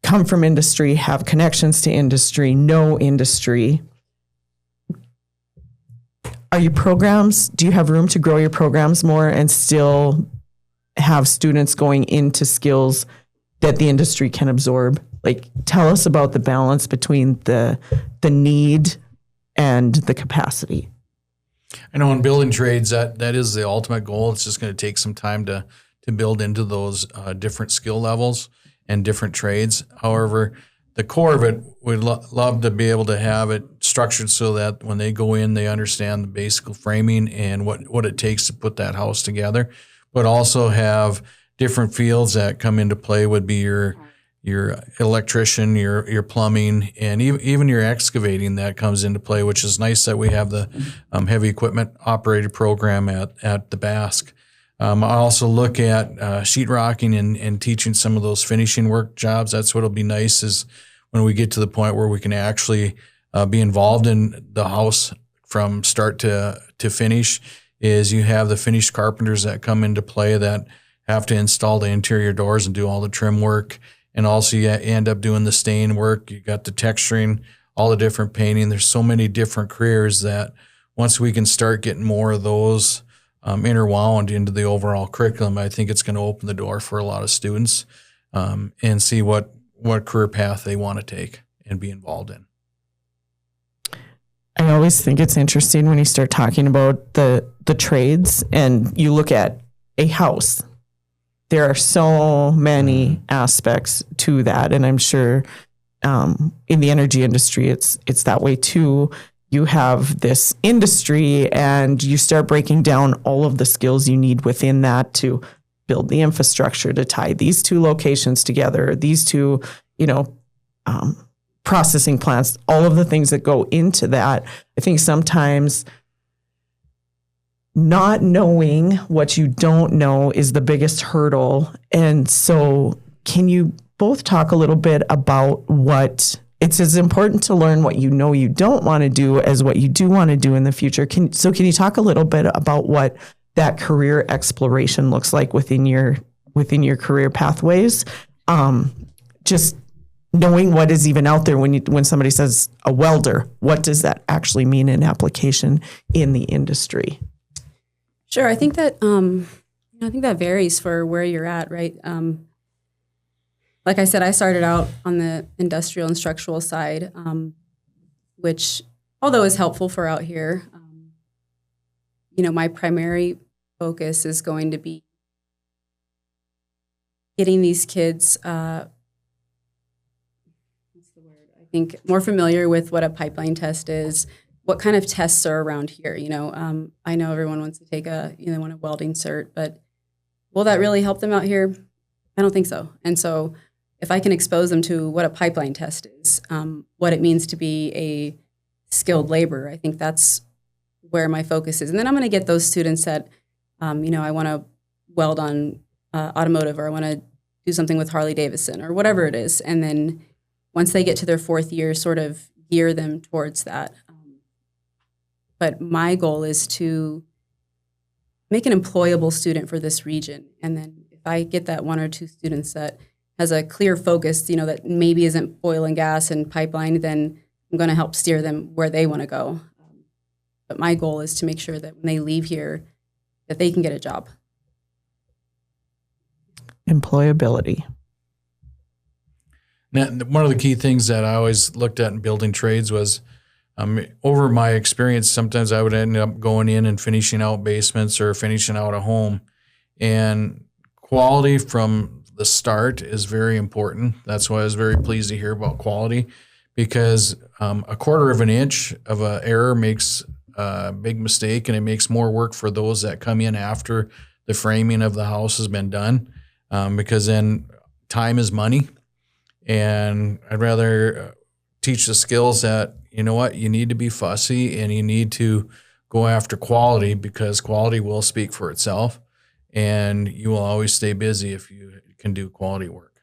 come from industry, have connections to industry, know industry. Are your programs, do you have room to grow your programs more and still have students going into skills that the industry can absorb? Like, tell us about the balance between the need and the capacity. I know in building trades, that is the ultimate goal. It's just going to take some time to build into those different skill levels and different trades. However, the core of it, we'd love to be able to have it structured so that when they go in, they understand the basic framing and what it takes to put that house together, but also have different fields that come into play would be your electrician, your plumbing, and even your excavating that comes into play, which is nice that we have the heavy equipment operated program at the BASC. I also look at sheetrocking and teaching some of those finishing work jobs. That's what'll be nice is when we get to the point where we can actually be involved in the house from start to finish, is you have the finished carpenters that come into play that have to install the interior doors and do all the trim work. And also you end up doing the stain work. You got the texturing, all the different painting. There's so many different careers that once we can start getting more of those interwound into the overall curriculum, I think it's going to open the door for a lot of students and see what career path they want to take and be involved in. I always think it's interesting when you start talking about the trades and you look at a house. There are so many aspects to that, and I'm sure in the energy industry it's that way too. You have this industry and you start breaking down all of the skills you need within that to build the infrastructure to tie these two locations together, these two, processing plants, all of the things that go into that. I think sometimes not knowing what you don't know is the biggest hurdle. And so can you both talk a little bit about what it's as important to learn what you know you don't want to do as what you do want to do in the future? Can you talk a little bit about what that career exploration looks like within your career pathways? Just knowing what is even out there when somebody says a welder, what does that actually mean in application in the industry? Sure, I think that varies for where you're at, right? Like I said, I started out on the industrial and structural side, which, although is helpful for out here, my primary focus is going to be getting these kids, I think, more familiar with what a pipeline test is, what kind of tests are around here. I know everyone wants to take they want a welding cert, but will that really help them out here? I don't think so. And so if I can expose them to what a pipeline test is, what it means to be a skilled laborer, I think that's where my focus is. And then I'm going to get those students that, I want to weld on automotive, or I want to do something with Harley Davidson or whatever it is. And then once they get to their fourth year, sort of gear them towards that. But my goal is to make an employable student for this region. And then if I get that one or two students that has a clear focus, that maybe isn't oil and gas and pipeline, then I'm going to help steer them where they want to go. But my goal is to make sure that when they leave here, that they can get a job. Employability. Now, one of the key things that I always looked at in building trades was, over my experience, sometimes I would end up going in and finishing out basements or finishing out a home. And quality from the start is very important. That's why I was very pleased to hear about quality, because a quarter of an inch of an error makes a big mistake, and it makes more work for those that come in after the framing of the house has been done, because then time is money. And I'd rather teach the skills that, you know what, you need to be fussy and you need to go after quality, because quality will speak for itself, and you will always stay busy if you can do quality work.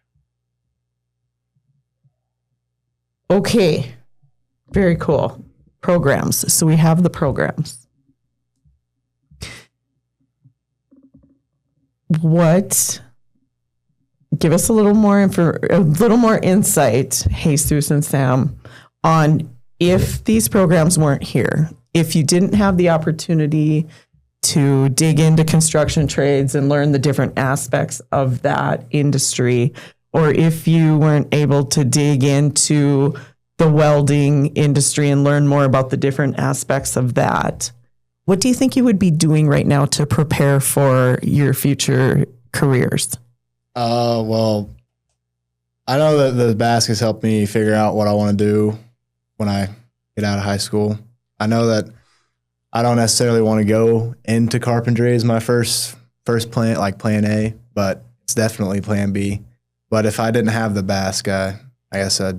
Okay. Very cool. Programs. So we have the programs. Give us a little more insight, Jesus and Sam, on if these programs weren't here, if you didn't have the opportunity to dig into construction trades and learn the different aspects of that industry, or if you weren't able to dig into the welding industry and learn more about the different aspects of that, what do you think you would be doing right now to prepare for your future careers? Well, I know that the BASC has helped me figure out what I want to do when I get out of high school. I know that I don't necessarily want to go into carpentry as my first plan, like plan A, but it's definitely plan B. But if I didn't have the BASC, I guess I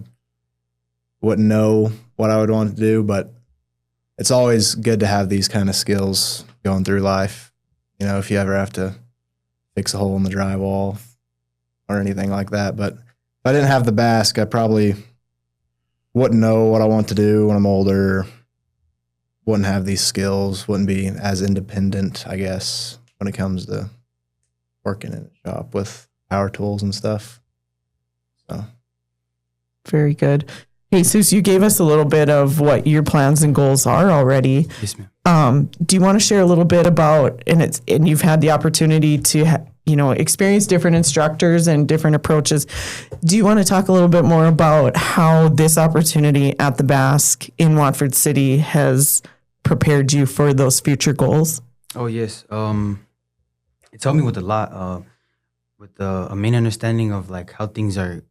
wouldn't know what I would want to do, but it's always good to have these kind of skills going through life. You know, if you ever have to fix a hole in the drywall or anything like that. But if I didn't have the BASC, I probably wouldn't know what I want to do when I'm older, wouldn't have these skills, wouldn't be as independent, I guess, when it comes to working in a shop with power tools and stuff. So, very good. Jesus, you gave us a little bit of what your plans and goals are already. Yes, ma'am. Do you want to share a little bit about, and you've had the opportunity to experience different instructors and different approaches. Do you want to talk a little bit more about how this opportunity at the BASC in Watford City has prepared you for those future goals? Oh, yes. It helped me with a lot, with a main understanding of like how things are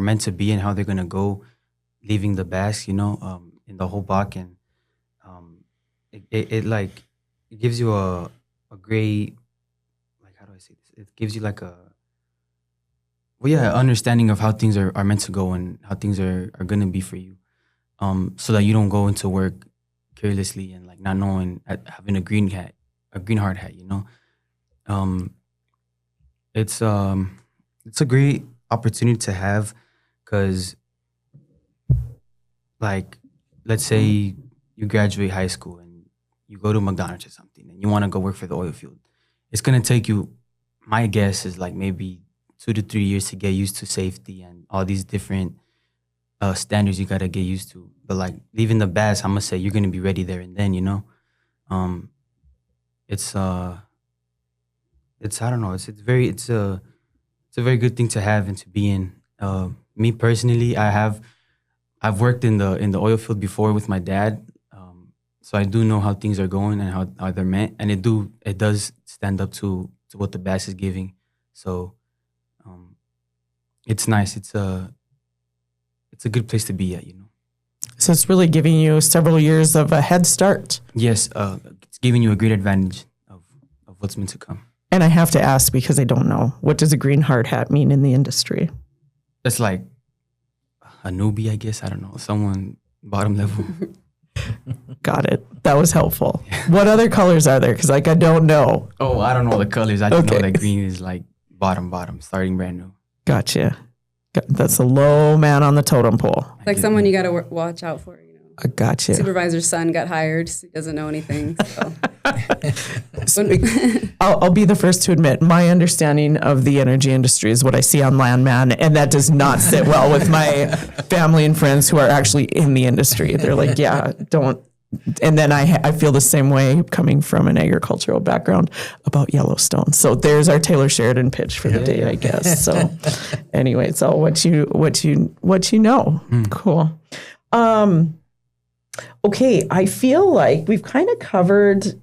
meant to be and how they're going to go leaving the BASC, in the whole Bakken. It gives you a great, how do I say this? It gives you like understanding of how things are meant to go and how things are going to be for you. So that you don't go into work carelessly and like not knowing, having a green hard hat, It's a great opportunity to have, because like, let's say you graduate high school and you go to McDonald's or something and you want to go work for the oil field. It's going to take you, my guess is like maybe 2 to 3 years to get used to safety and all these different standards you got to get used to. But like leaving the BASC, I'm going to say you're going to be ready there and then, It's I don't know, it's a very good thing to have and to be in. Me personally, I've worked in the oil field before with my dad, so I do know how things are going and how they're meant, and it does stand up to what the BASC is giving. So it's nice. It's a good place to be at, So it's really giving you several years of a head start. Yes, it's giving you a great advantage of what's meant to come. And I have to ask, because I don't know, what does a green hard hat mean in the industry? It's like a newbie, I guess. I don't know. Someone bottom level. Got it. That was helpful. What other colors are there? Because I don't know. Oh, I don't know the colors. I just know that green is like bottom, starting brand new. Gotcha. That's a low man on the totem pole. It's like someone you got to watch out for, I got you. Supervisor's son got hired. So he doesn't know anything. So. I'll be the first to admit my understanding of the energy industry is what I see on Landman, and that does not sit well with my family and friends who are actually in the industry. They're like, yeah, don't. And then I feel the same way coming from an agricultural background about Yellowstone. So there's our Taylor Sheridan pitch for the day, I guess. So anyway, it's all what you know. Cool. Okay, I feel like we've kind of covered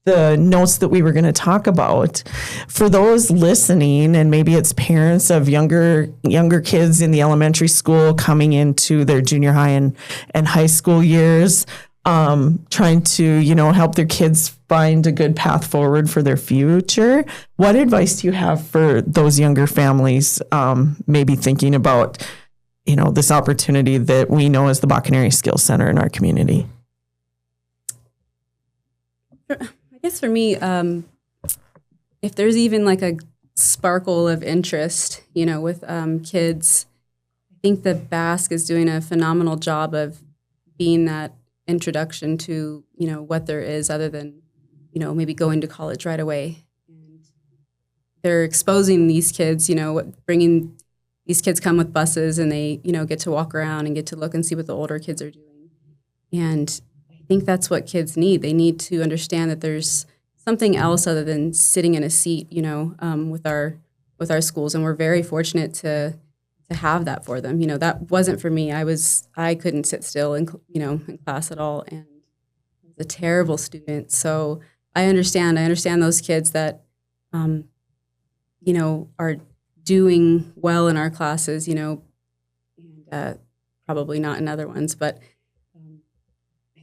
the notes that we were going to talk about. For those listening, and maybe it's parents of younger kids in the elementary school coming into their junior high and high school years, trying to, help their kids find a good path forward for their future. What advice do you have for those younger families, maybe thinking about, this opportunity that we know as the Bakken Area Skills Center in our community? I guess for me, if there's even like a sparkle of interest, with kids, I think the BASC is doing a phenomenal job of being that introduction to, what there is other than, maybe going to college right away. And they're exposing these kids, bringing these kids come with buses and they, get to walk around and get to look and see what the older kids are doing. And I think that's what kids need. They need to understand that there's something else other than sitting in a seat, with our schools. And we're very fortunate to have that for them. That wasn't for me. I couldn't sit still in class at all. And I was a terrible student. So I understand those kids that, are doing well in our classes, and probably not in other ones, but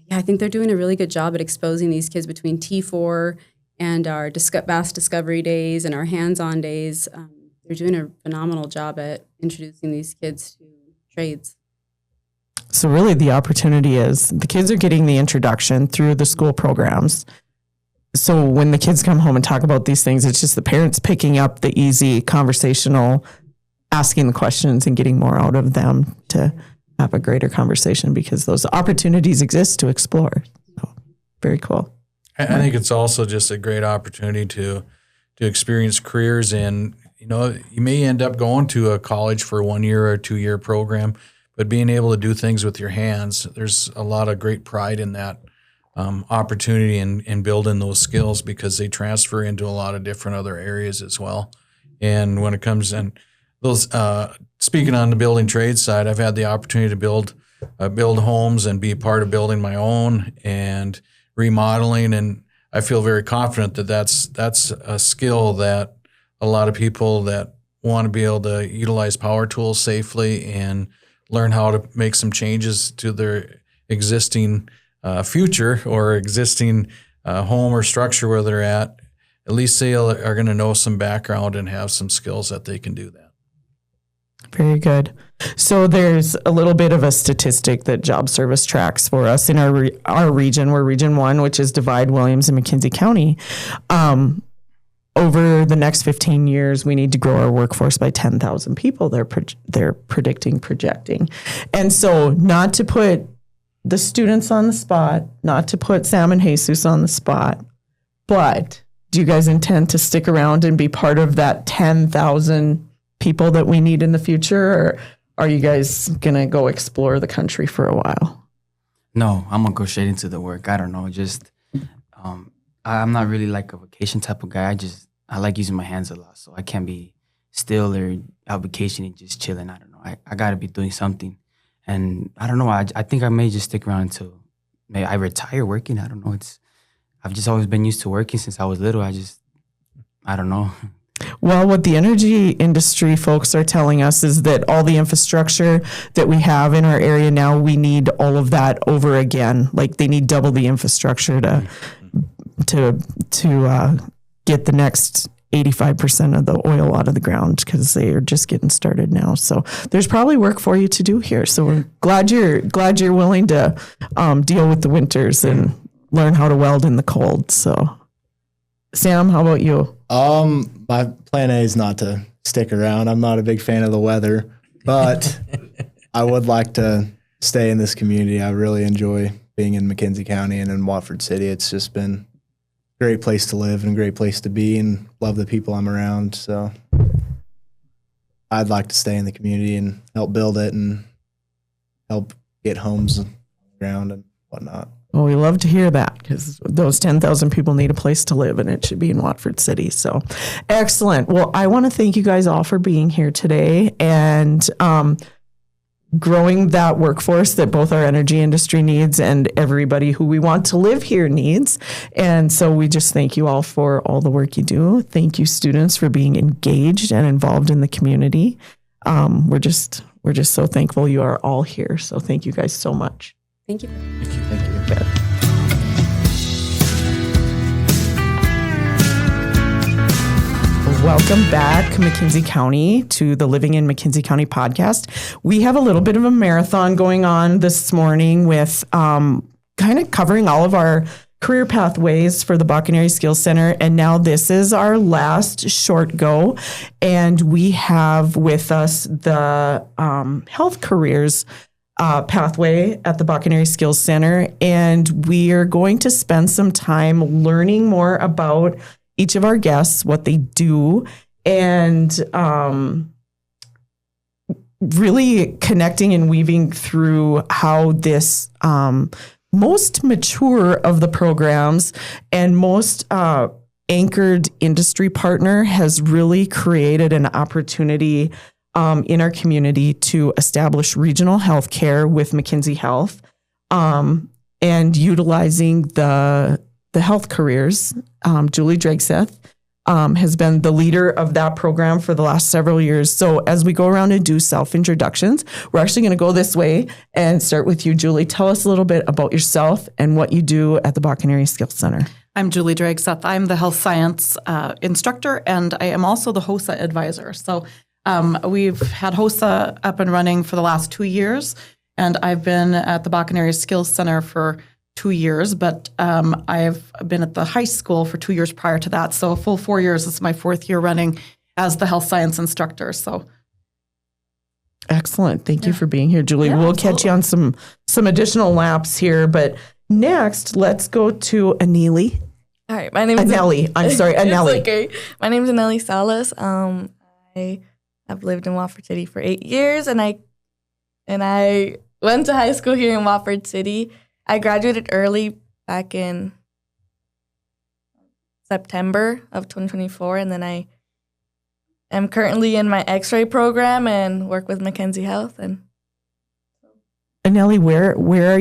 I think they're doing a really good job at exposing these kids between T4 and our BASC Discovery Days and our hands-on days. They're doing a phenomenal job at introducing these kids to trades. So really the opportunity is the kids are getting the introduction through the school programs. So when the kids come home and talk about these things, it's just the parents picking up the easy conversational, asking the questions and getting more out of them to have a greater conversation because those opportunities exist to explore. So, very cool. I think it's also just a great opportunity to experience careers in, you may end up going to a college for a 1 year or 2 year program, but being able to do things with your hands, there's a lot of great pride in that opportunity and building those skills because they transfer into a lot of different other areas as well. And when it comes in those, speaking on the building trade side, I've had the opportunity to build homes and be part of building my own and remodeling. And I feel very confident that that's a skill that a lot of people that want to be able to utilize power tools safely and learn how to make some changes to their existing future or existing home or structure where they're at least they are going to know some background and have some skills that they can do that. Very good. So there's a little bit of a statistic that job service tracks for us in our region. We're Region 1, which is Divide, Williams, and McKenzie County. Over the next 15 years, we need to grow our workforce by 10,000 people. They're projecting. And so not to put the students on the spot, not to put Sam and Jesus on the spot, but do you guys intend to stick around and be part of that 10,000 people that we need in the future, or are you guys going to go explore the country for a while? No, I'm going to go straight into the work. I don't know. Just, I'm not really like a vacation type of guy. I like using my hands a lot, so I can't be still or out vacationing, just chilling. I don't know. I got to be doing something. And I don't know. I think I may just stick around until maybe I retire working. I don't know. I've just always been used to working since I was little. I don't know. Well, what the energy industry folks are telling us is that all the infrastructure that we have in our area now, we need all of that over again. Like they need double the infrastructure to get the next 85% of the oil out of the ground because they are just getting started now. So there's probably work for you to do here. So we're glad you're willing to deal with the winters and learn how to weld in the cold. So Sam, how about you? My plan A is not to stick around. I'm not a big fan of the weather, but I would like to stay in this community. I really enjoy being in McKenzie County and in Watford City. It's just been a great place to live and a great place to be, and love the people I'm around. So I'd like to stay in the community and help build it and help get homes on the ground and whatnot. Well, we love to hear that, because those 10,000 people need a place to live, and it should be in Watford City. So excellent. Well, I want to thank you guys all for being here today and growing that workforce that both our energy industry needs and everybody who we want to live here needs. And so we just thank you all for all the work you do. Thank you, students, for being engaged and involved in the community. We're just so thankful you are all here. So thank you guys so much. Thank you. Thank you. Welcome back, McKenzie County, to the Living in McKenzie County podcast. We have a little bit of a marathon going on this morning with kind of covering all of our career pathways for the Bakken Area Skills Center. And now this is our last short go. And we have with us the health careers pathway at the Bakken Area Skills Center. And we are going to spend some time learning more about each of our guests, what they do, and really connecting and weaving through how this most mature of the programs and most anchored industry partner has really created an opportunity in our community to establish regional health care with McKenzie Health, and utilizing the health careers. Julie Dragseth has been the leader of that program for the last several years. So as we go around and do self-introductions, we're actually going to go this way and start with you, Julie. Tell us a little bit about yourself and what you do at the Bakken Area Skills Center. I'm Julie Dragseth. I'm the health science instructor, and I am also the HOSA advisor. So we've had HOSA up and running for the last 2 years, and I've been at the Bakken Area Skills Center for 2 years, but I've been at the high school for 2 years prior to that. So a full 4 years. This is my 4th year running as the health science instructor. So excellent. Thank you for being here, Julie. Yeah, we'll absolutely. catch you on some additional laps here, but next, let's go to Anili. All right, my name is Anelli. I'm sorry, Anelli. It's okay. My name is Anelli Salas. I have lived in Watford City for 8 years, and I went to high school here in Watford City. I graduated early back in September of 2024, and then I am currently in my X-ray program and work with McKenzie Health. And Anelli, where are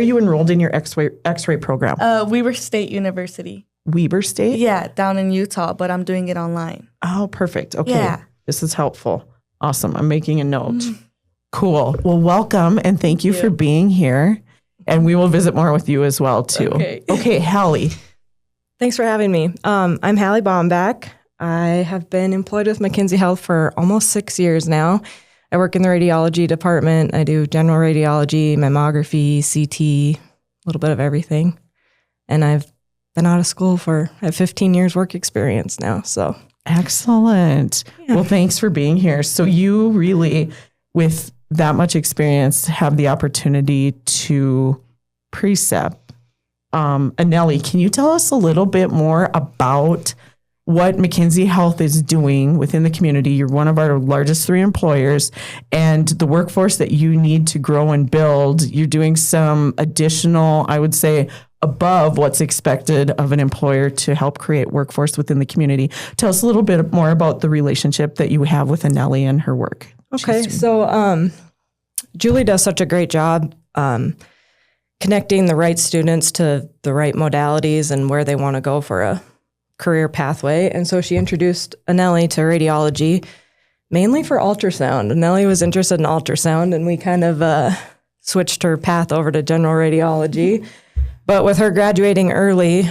you enrolled in your X-ray program? Weber State University. Weber State? Yeah, down in Utah, but I'm doing it online. Oh, perfect. Okay. Yeah. This is helpful. Awesome. I'm making a note. Cool. Well, welcome and thank you for being here. And we will visit more with you as well, too. Okay, Hallie. Thanks for having me. I'm Hallie Baumback. I have been employed with McKenzie Health for almost 6 years now. I work in the radiology department. I do general radiology, mammography, CT, a little bit of everything. And I've been out of school I have 15 years work experience now. So excellent. Yeah. Well, thanks for being here. So you really, with that much experience, have the opportunity to precept. Anelli, can you tell us a little bit more about what McKenzie Health is doing within the community? You're one of our largest 3 employers, and the workforce that you need to grow and build. You're doing some additional, I would say, above what's expected of an employer to help create workforce within the community. Tell us a little bit more about the relationship that you have with Anelli and her work. Okay, so Julie does such a great job connecting the right students to the right modalities and where they want to go for a career pathway. And so she introduced Anelli to radiology, mainly for ultrasound. Anelli was interested in ultrasound, and we kind of switched her path over to general radiology. But with her graduating early,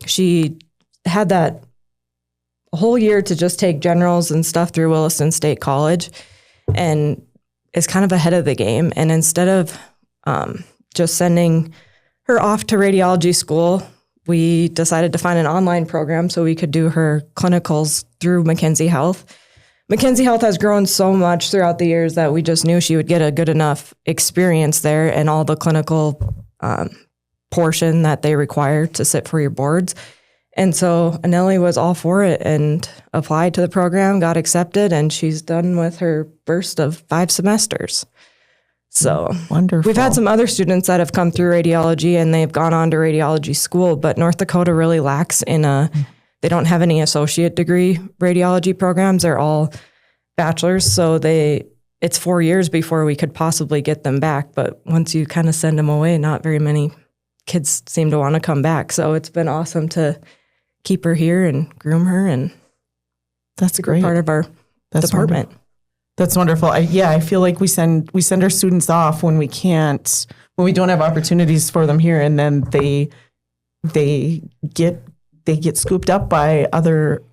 she had that whole year to just take generals and stuff through Williston State College, and is kind of ahead of the game. And instead of just sending her off to radiology school, we decided to find an online program so we could do her clinicals through McKenzie Health. McKenzie Health has grown so much throughout the years that we just knew she would get a good enough experience there and all the clinical portion that they require to sit for your boards. And so Anelli was all for it and applied to the program, got accepted, and she's done with her first of 5 semesters. So wonderful. We've had some other students that have come through radiology and they've gone on to radiology school, but North Dakota really lacks in they don't have any associate degree radiology programs. They're all bachelors. So it's 4 years before we could possibly get them back. But once you kind of send them away, not very many kids seem to want to come back. So it's been awesome to keep her here and groom her. And that's great. Part of our department. Wonderful. That's wonderful. I feel like we send our students off when we don't have opportunities for them here, and then they get scooped up by other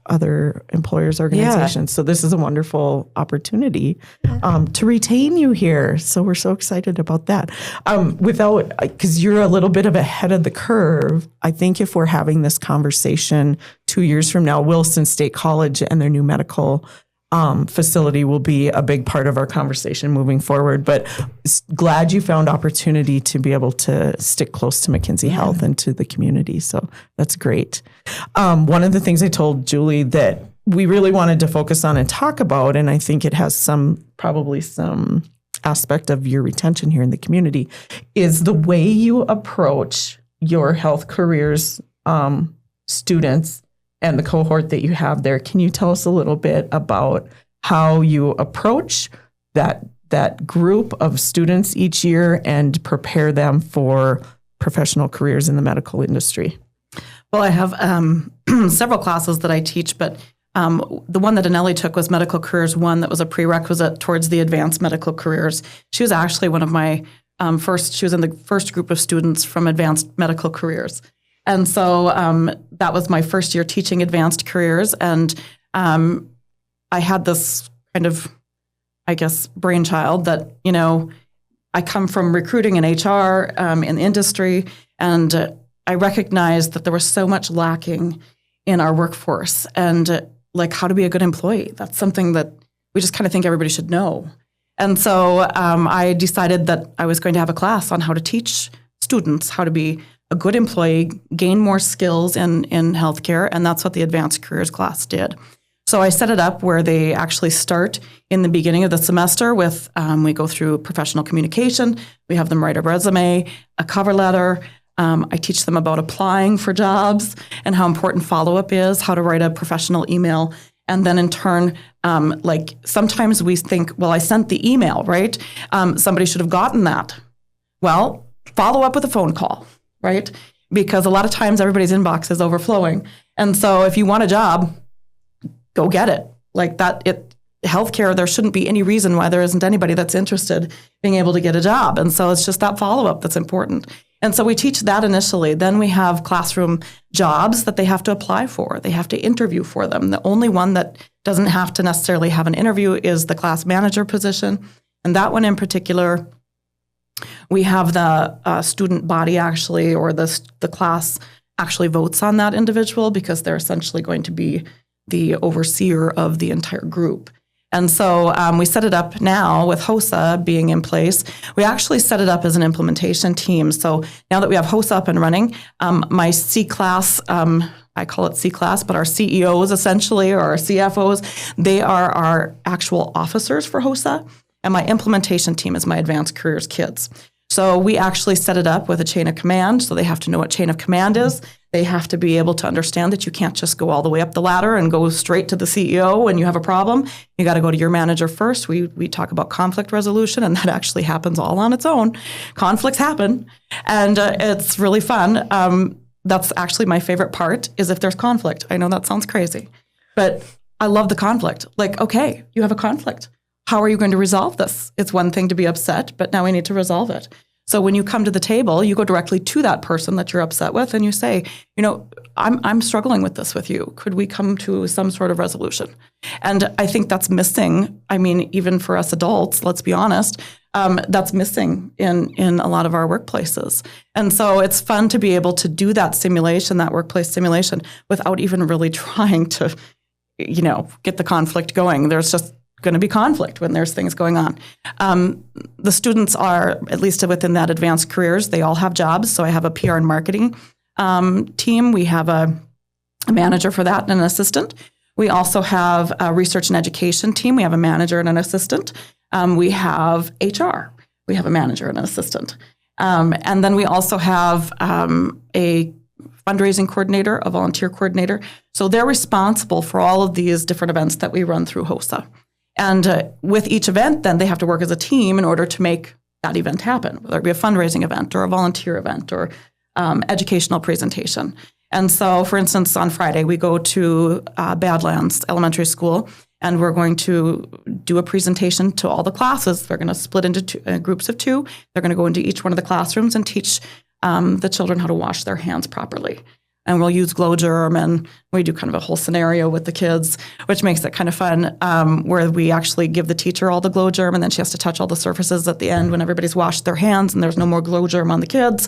employers, organizations. Yeah. So this is a wonderful opportunity to retain you here. So we're so excited about that. Because you're a little bit of ahead of the curve, I think if we're having this conversation 2 years from now, Wilson State College and their new medical facility will be a big part of our conversation moving forward. But glad you found opportunity to be able to stick close to McKenzie Health and to the community. So that's great. One of the things I told Julie that we really wanted to focus on and talk about, and I think it has probably some aspect of your retention here in the community, is the way you approach your health careers students and the cohort that you have there. Can you tell us a little bit about how you approach that group of students each year and prepare them for professional careers in the medical industry? Well, I have several classes that I teach, but the one that Anelli took was Medical Careers 1. That was a prerequisite towards the advanced medical careers. She was actually one of my she was in the first group of students from advanced medical careers. And so that was my first year teaching advanced careers. And I had this kind of, I guess, brainchild that, I come from recruiting and HR in the industry, and I recognized that there was so much lacking in our workforce and like how to be a good employee. That's something that we just kind of think everybody should know. And so I decided that I was going to have a class on how to teach students how to be a good employee, gain more skills in healthcare, and that's what the advanced careers class did. So I set it up where they actually start in the beginning of the semester with, we go through professional communication, we have them write a resume, a cover letter, I teach them about applying for jobs and how important follow-up is, how to write a professional email, and then in turn, like sometimes we think, well, I sent the email, right? Somebody should have gotten that. Well, follow up with a phone call. Right? Because a lot of times everybody's inbox is overflowing. And so if you want a job, go get it. Like that, healthcare, there shouldn't be any reason why there isn't anybody that's interested in being able to get a job. And so it's just that follow-up that's important. And so we teach that initially. Then we have classroom jobs that they have to apply for. They have to interview for them. The only one that doesn't have to necessarily have an interview is the class manager position. And that one in particular, we have the student body actually, or the class actually votes on that individual because they're essentially going to be the overseer of the entire group. And so we set it up now with HOSA being in place. We actually set it up as an implementation team. So now that we have HOSA up and running, my C-class, I call it C-class, but our CEOs essentially, or our CFOs, they are our actual officers for HOSA. And my implementation team is my advanced careers kids. So we actually set it up with a chain of command. So they have to know what chain of command is. They have to be able to understand that you can't just go all the way up the ladder and go straight to the CEO when you have a problem. You got to go to your manager first. We talk about conflict resolution, and that actually happens all on its own. Conflicts happen, and it's really fun. That's actually my favorite part is if there's conflict. I know that sounds crazy, but I love the conflict. Like, okay, you have a conflict. How are you going to resolve this? It's one thing to be upset, but now we need to resolve it. So when you come to the table, you go directly to that person that you're upset with and you say, I'm struggling with this with you. Could we come to some sort of resolution? And I think that's missing. I mean, even for us adults, let's be honest, that's missing in a lot of our workplaces. And so it's fun to be able to do that simulation, that workplace simulation, without even really trying to get the conflict going. There's just going to be conflict when there's things going on. The students are, at least within that advanced careers, they all have jobs. So I have a PR and marketing team. We have a manager for that and an assistant. We also have a research and education team. We have a manager and an assistant. We have HR. We have a manager and an assistant. And then we also have a fundraising coordinator, a volunteer coordinator. So they're responsible for all of these different events that we run through HOSA. And with each event, then they have to work as a team in order to make that event happen, whether it be a fundraising event or a volunteer event or educational presentation. And so, for instance, on Friday, we go to Badlands Elementary School, and we're going to do a presentation to all the classes. They're going to split into groups of 2. They're going to go into each one of the classrooms and teach the children how to wash their hands properly. And we'll use glow germ, and we do kind of a whole scenario with the kids, which makes it kind of fun, where we actually give the teacher all the glow germ, and then she has to touch all the surfaces at the end when everybody's washed their hands and there's no more glow germ on the kids.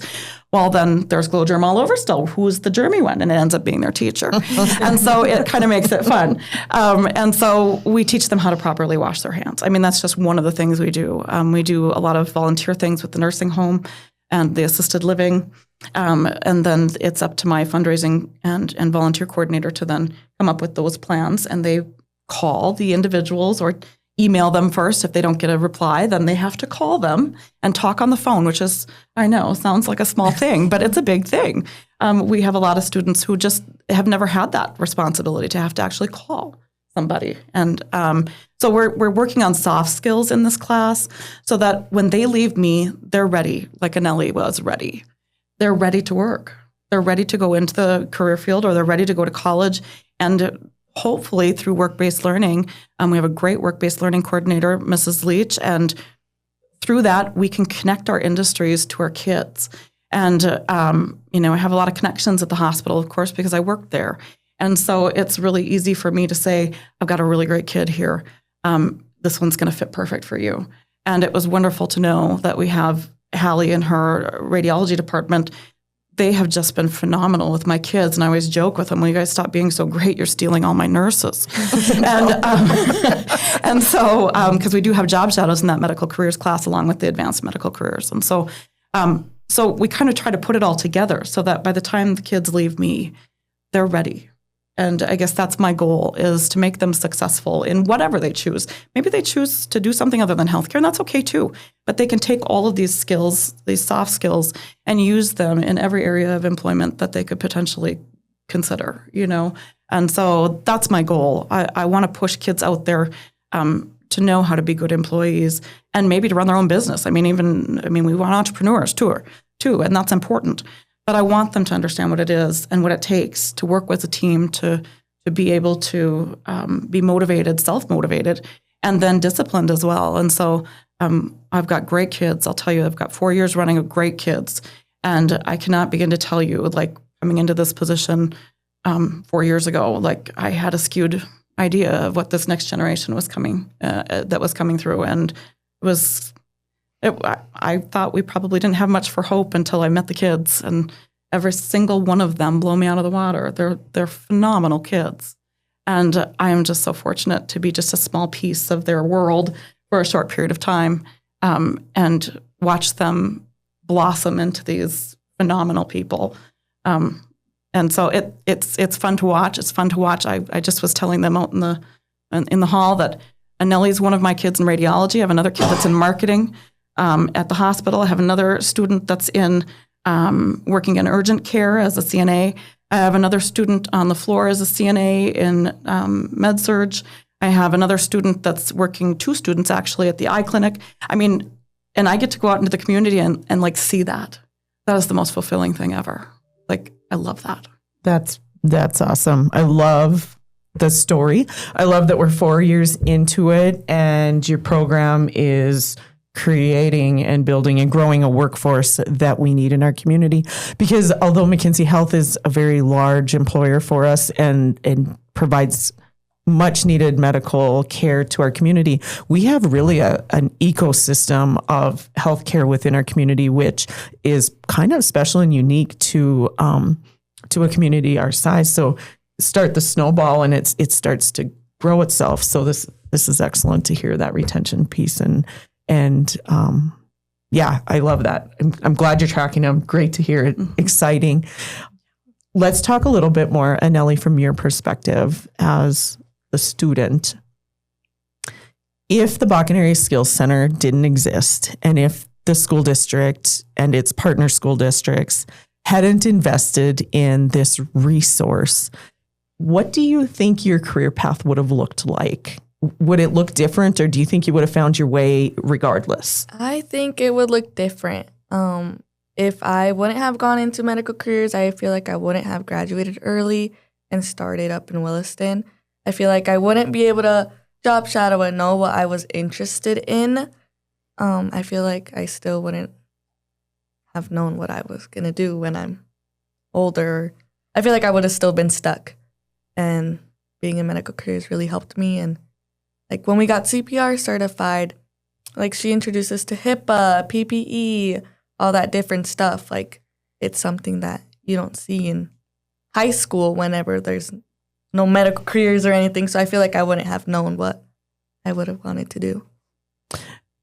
Well, then there's glow germ all over still. Who's the germy one? And it ends up being their teacher. And so it kind of makes it fun. And so we teach them how to properly wash their hands. I mean, that's just one of the things we do. We do a lot of volunteer things with the nursing home and the assisted living. And then it's up to my fundraising and volunteer coordinator to then come up with those plans. And they call the individuals or email them first. If they don't get a reply, then they have to call them and talk on the phone, which is, I know, sounds like a small thing, but it's a big thing. We have a lot of students who just have never had that responsibility to have to actually call somebody. And so we're working on soft skills in this class so that when they leave me, they're ready, like Anneli was ready. They're ready to work. They're ready to go into the career field, or they're ready to go to college. And hopefully through work-based learning, we have a great work-based learning coordinator, Mrs. Leach, and through that, we can connect our industries to our kids. And, I have a lot of connections at the hospital, of course, because I work there. And so it's really easy for me to say, I've got a really great kid here. This one's going to fit perfect for you. And it was wonderful to know that we have Hallie in her radiology department. They have just been phenomenal with my kids. And I always joke with them, well, you guys stop being so great, you're stealing all my nurses. And so, because we do have job shadows in that medical careers class along with the advanced medical careers. And so, so we kind of try to put it all together so that by the time the kids leave me, they're ready. And I guess that's my goal, is to make them successful in whatever they choose. Maybe they choose to do something other than healthcare, and that's okay too. But they can take all of these skills, these soft skills, and use them in every area of employment that they could potentially consider, And so that's my goal. I want to push kids out there to know how to be good employees and maybe to run their own business. We want entrepreneurs too, and that's important. But I want them to understand what it is and what it takes to work with a team to be able to be motivated, self-motivated, and then disciplined as well. And so I've got great kids. I'll tell you, I've got 4 years running of great kids. And I cannot begin to tell you, like, coming into this position 4 years ago, like, I had a skewed idea of what this next generation was coming through. And I thought we probably didn't have much for hope until I met the kids, and every single one of them blow me out of the water. They're phenomenal kids, and I am just so fortunate to be just a small piece of their world for a short period of time, and watch them blossom into these phenomenal people. And so it's fun to watch. It's fun to watch. I just was telling them out in the hall that Anneli's one of my kids in radiology. I have another kid that's in marketing. At the hospital, I have another student that's in working in urgent care as a CNA. I have another student on the floor as a CNA in med-surg. I have another student that's working, 2 students actually, at the eye clinic. And I get to go out into the community and like see that. That is the most fulfilling thing ever. Like, I love that. That's awesome. I love the story. I love that we're 4 years into it and your program is creating and building and growing a workforce that we need in our community. Because although McKenzie Health is a very large employer for us and provides much needed medical care to our community, we have really an ecosystem of healthcare within our community, which is kind of special and unique to a community our size. So start the snowball and it starts to grow itself. So this is excellent to hear that retention piece and yeah, I love that. I'm glad you're tracking them. Great to hear it. Exciting. Let's talk a little bit more, Anneli, from your perspective as a student. If the Bakken Area Skills Center didn't exist, and if the school district and its partner school districts hadn't invested in this resource, what do you think your career path would have looked like? Would it look different, or do you think you would have found your way regardless? I think it would look different. If I wouldn't have gone into medical careers, I feel like I wouldn't have graduated early and started up in Williston. I feel like I wouldn't be able to job shadow and know what I was interested in. I feel like I still wouldn't have known what I was going to do when I'm older. I feel like I would have still been stuck. And being in medical careers really helped me. And like when we got CPR certified, like she introduced us to HIPAA, PPE, all that different stuff. Like it's something that you don't see in high school whenever there's no medical careers or anything. So I feel like I wouldn't have known what I would have wanted to do.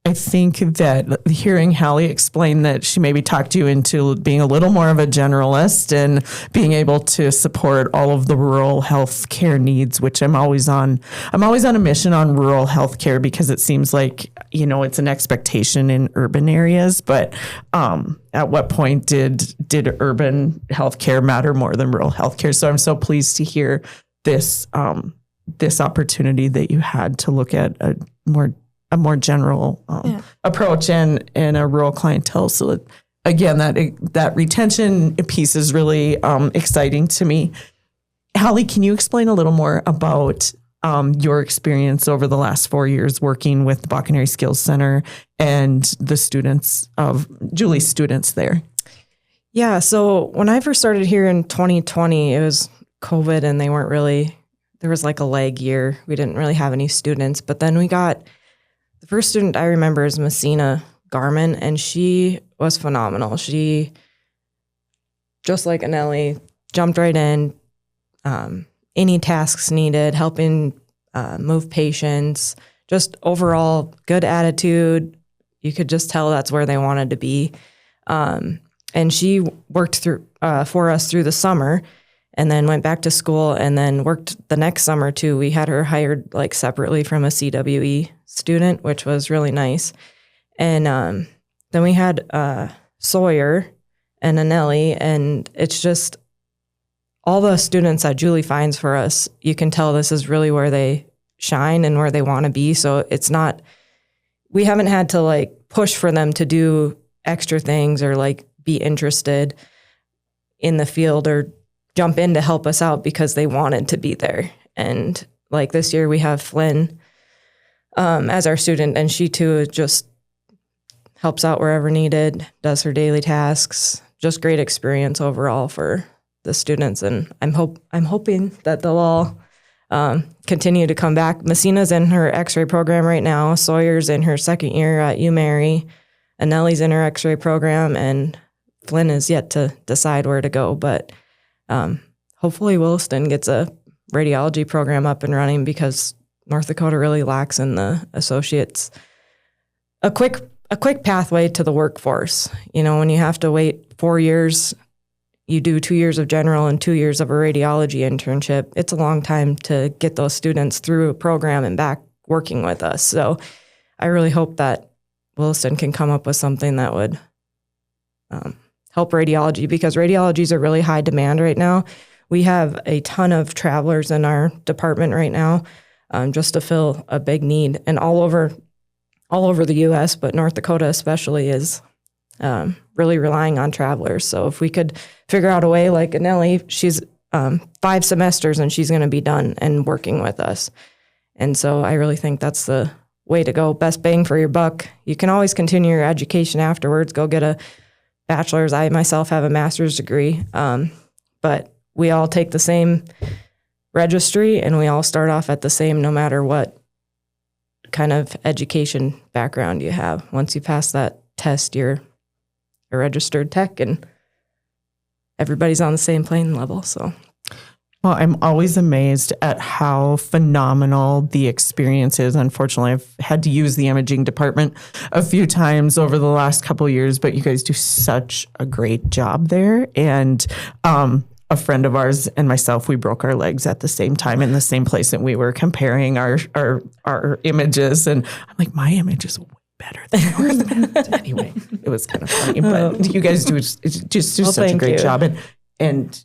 I think that hearing Hallie explain that she maybe talked you into being a little more of a generalist and being able to support all of the rural health care needs, which I'm always on a mission on rural health care because it seems like, it's an expectation in urban areas. But at what point did urban health care matter more than rural health care? So I'm so pleased to hear this opportunity that you had to look at a more general approach and a rural clientele. So that, again, that retention piece is really exciting to me. Hallie, can you explain a little more about your experience over the last 4 years working with the Bakken Area Skills Center and the students of Julie's students there? Yeah, so when I first started here in 2020, it was COVID and there was like a lag year. We didn't really have any students, but then the first student I remember is Messina Garman, and she was phenomenal. She, just like Anneli, jumped right in, any tasks needed, helping move patients, just overall good attitude. You could just tell that's where they wanted to be. And she worked for us through the summer and then went back to school and then worked the next summer too. We had her hired like separately from a CWE student, which was really nice. And then we had Sawyer and Anneli, and it's just all the students that Julie finds for us, you can tell this is really where they shine and where they want to be. So we haven't had to like push for them to do extra things or like be interested in the field or jump in to help us out because they wanted to be there. And like this year we have Flynn as our student, and she too just helps out wherever needed, does her daily tasks. Just great experience overall for the students, and I'm hoping that they'll all continue to come back. Messina's in her X-ray program right now. Sawyer's in her second year at UMary. Anneli's in her X-ray program, and Flynn is yet to decide where to go. But hopefully Williston gets a radiology program up and running because North Dakota really lacks in the associates. A quick pathway to the workforce. When you have to wait 4 years, you do 2 years of general and 2 years of a radiology internship. It's a long time to get those students through a program and back working with us. So I really hope that Williston can come up with something that would help radiology, because radiology is a really high demand right now. We have a ton of travelers in our department right now, just to fill a big need, and all over the U.S., but North Dakota especially is really relying on travelers. So if we could figure out a way, like Anneli, she's 5 semesters and she's going to be done and working with us. And so I really think that's the way to go. Best bang for your buck. You can always continue your education afterwards. Go get a bachelor's. I myself have a master's degree, but we all take the same registry and we all start off at the same, no matter what kind of education background you have. Once you pass that test, you're a registered tech and everybody's on the same playing level. So Well, I'm always amazed at how phenomenal the experience is. Unfortunately, I've had to use the imaging department a few times over the last couple of years, but you guys do such a great job there. And a friend of ours and myself, we broke our legs at the same time in the same place, and we were comparing our images. And I'm like, my image is way better than yours. Anyway, it was kind of funny, but you guys do such a great job, and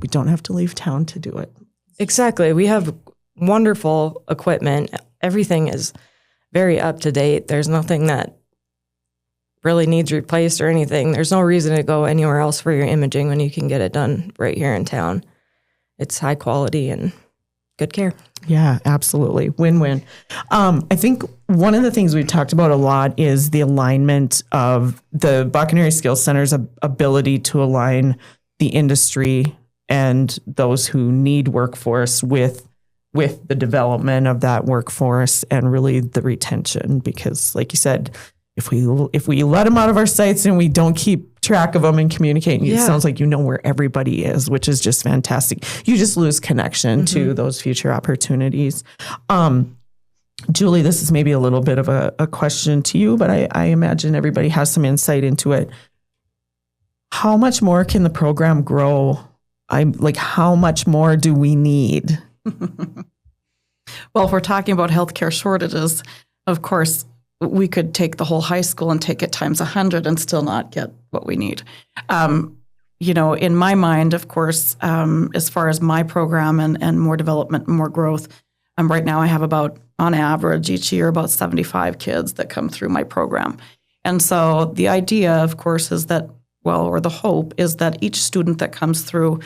we don't have to leave town to do it. Exactly. We have wonderful equipment. Everything is very up to date. There's nothing that really needs replaced or anything. There's no reason to go anywhere else for your imaging when you can get it done right here in town. It's high quality and good care. Yeah, absolutely. Win-win. I think one of the things we've talked about a lot is the alignment of the Bakken Area Skills Center's ability to align the industry and those who need workforce with the development of that workforce and really the retention. Because like you said, if we let them out of our sights and we don't keep track of them and communicate, it sounds like you know where everybody is, which is just fantastic. You just lose connection to those future opportunities. Julie, this is maybe a little bit of a question to you, but I imagine everybody has some insight into it. How much more can the program grow? How much more do we need? Well, if we're talking about healthcare shortages, of course, we could take the whole high school and take it times 100 and still not get what we need. In my mind, of course, as far as my program and more development and more growth, right now I have about, on average, each year, about 75 kids that come through my program. And so the idea, of course, is that, or the hope is that each student that comes through,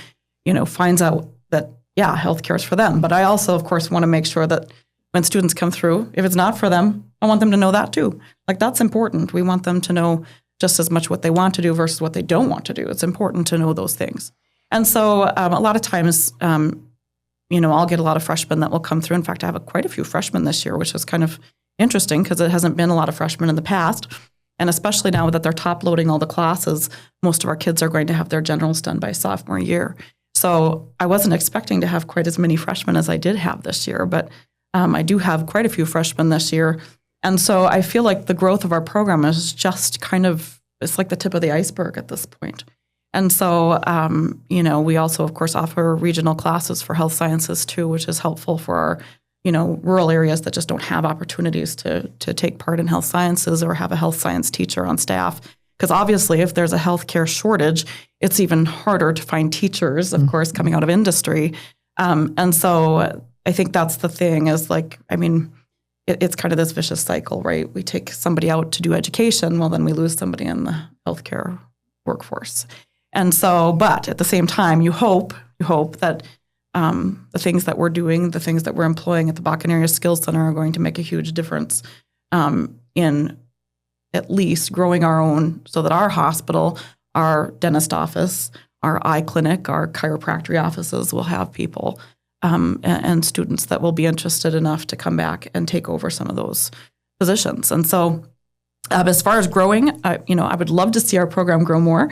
finds out that, healthcare is for them. But I also, of course, want to make sure that when students come through, if it's not for them, I want them to know that too. That's important. We want them to know just as much what they want to do versus what they don't want to do. It's important to know those things. And so a lot of times, I'll get a lot of freshmen that will come through. In fact, I have quite a few freshmen this year, which is kind of interesting because it hasn't been a lot of freshmen in the past. And especially now that they're top loading all the classes, most of our kids are going to have their generals done by sophomore year. So I wasn't expecting to have quite as many freshmen as I did have this year, but I do have quite a few freshmen this year. And so I feel like the growth of our program is just it's like the tip of the iceberg at this point. And so, we also, of course, offer regional classes for health sciences too, which is helpful for our, rural areas that just don't have opportunities to take part in health sciences or have a health science teacher on staff. Because obviously, if there's a healthcare shortage, it's even harder to find teachers, of course, coming out of industry. And so I think that's the thing is it's kind of this vicious cycle, right? We take somebody out to do education, well, then we lose somebody in the healthcare workforce. And so, but at the same time, you hope that the things that we're doing, the things that we're employing at the Bakken Area Skills Center are going to make a huge difference in at least growing our own, so that our hospital, our dentist office, our eye clinic, our chiropractic offices will have people and students that will be interested enough to come back and take over some of those positions. And so as far as growing, I would love to see our program grow more.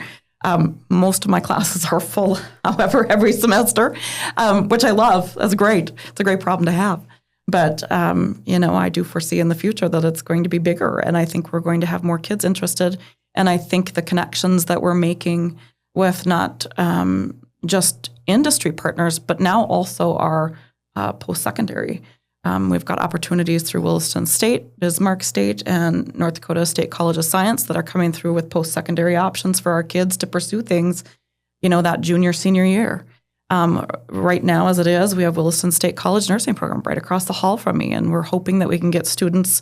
Most of my classes are full, however, every semester, which I love. That's great. It's a great problem to have. But, I do foresee in the future that it's going to be bigger, and I think we're going to have more kids interested. And I think the connections that we're making with not just industry partners, but now also our post-secondary. We've got opportunities through Williston State, Bismarck State, and North Dakota State College of Science that are coming through with post-secondary options for our kids to pursue things, that junior, senior year. Right now, as it is, we have Williston State College nursing program right across the hall from me, and we're hoping that we can get students,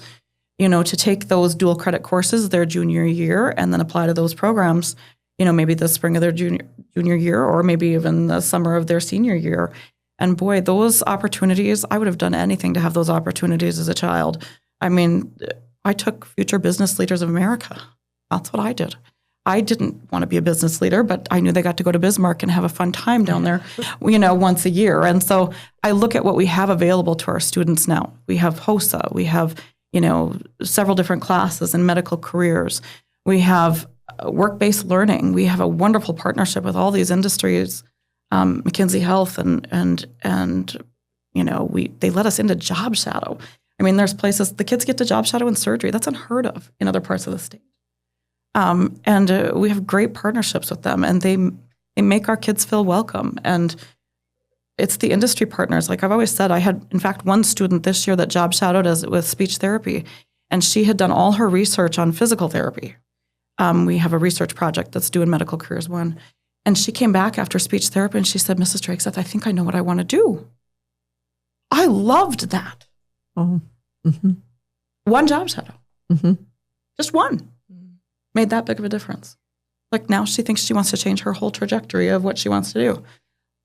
to take those dual credit courses their junior year and then apply to those programs, maybe the spring of their junior year or maybe even the summer of their senior year. And boy, those opportunities, I would have done anything to have those opportunities as a child. I took Future Business Leaders of America. That's what I did. I didn't want to be a business leader, but I knew they got to go to Bismarck and have a fun time down there, once a year. And so I look at what we have available to our students now. We have HOSA. We have, several different classes in medical careers. We have work-based learning. We have a wonderful partnership with all these industries McKenzie Health, and they let us into job shadow. I mean, there's places the kids get to job shadow in surgery. That's unheard of in other parts of the state. And we have great partnerships with them, and they make our kids feel welcome. And it's the industry partners. Like I've always said, I had, in fact, one student this year that job shadowed us with speech therapy, and she had done all her research on physical therapy. We have a research project that's doing Medical Careers 1. And she came back after speech therapy and she said, Mrs. Drakeseth, I think I know what I want to do. I loved that. Oh. Mm-hmm. One job shadow. Mm-hmm. Just one. Made that big of a difference. Like now she thinks she wants to change her whole trajectory of what she wants to do.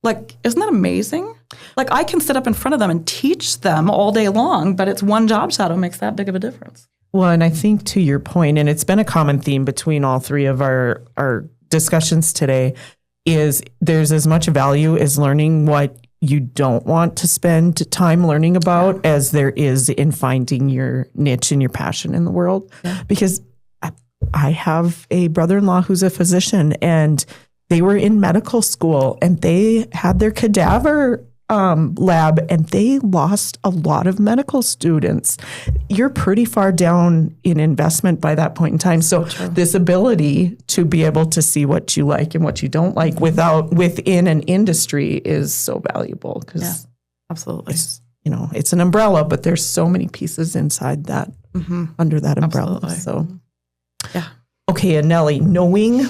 Like, isn't that amazing? Like I can sit up in front of them and teach them all day long, but it's one job shadow makes that big of a difference. Well, and I think to your point, and it's been a common theme between all three of our discussions today, is there's as much value as learning what you don't want to spend time learning about as there is in finding your niche and your passion in the world. Yeah. Because I have a brother-in-law who's a physician, and they were in medical school and they had their cadaver lab, and they lost a lot of medical students. You're pretty far down in investment by that point in time. So this ability to be able to see what you like and what you don't like within an industry is so valuable, because absolutely, it's an umbrella, but there's so many pieces inside that, under that umbrella. Absolutely. So, yeah. Okay, and Nellie, knowing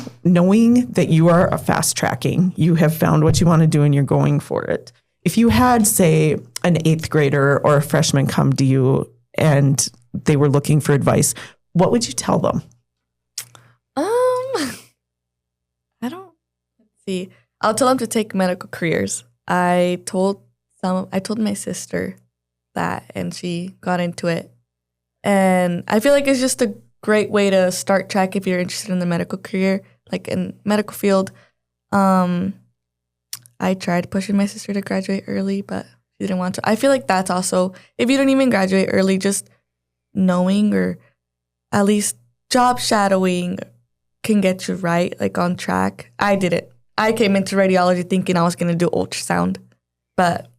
that you are a fast tracking, you have found what you want to do and you're going for it. If you had, say, an 8th grader or a freshman come to you and they were looking for advice, what would you tell them? I'll tell them to take medical careers. I told my sister that, and she got into it. And I feel like it's just a great way to start track if you're interested in the medical career, like in medical field. I tried pushing my sister to graduate early, but she didn't want to. I feel like that's also, if you don't even graduate early, just knowing or at least job shadowing can get you right, like on track. I did it. I came into radiology thinking I was going to do ultrasound, but,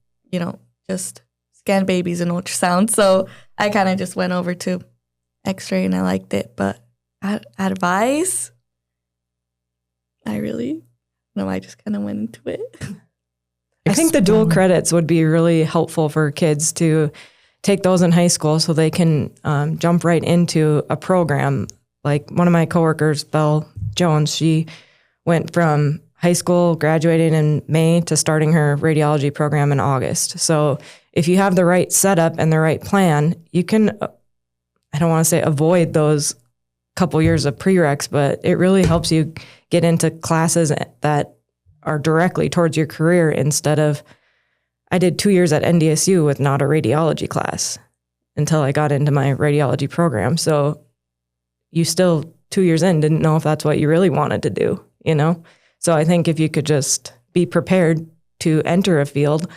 just scan babies and ultrasound. So I kind of just went over to X-ray and I liked it. But advice, I just kind of went into it. I think the dual credits would be really helpful for kids to take those in high school so they can jump right into a program. Like one of my coworkers, Belle Jones, she went from high school, graduating in May, to starting her radiology program in August. So if you have the right setup and the right plan, you can, I don't want to say avoid those couple years of prereqs, but it really helps you get into classes that are directly towards your career instead of, I did 2 years at NDSU with not a radiology class until I got into my radiology program. So you still 2 years in didn't know if that's what you really wanted to do, So I think if you could just be prepared to enter a field,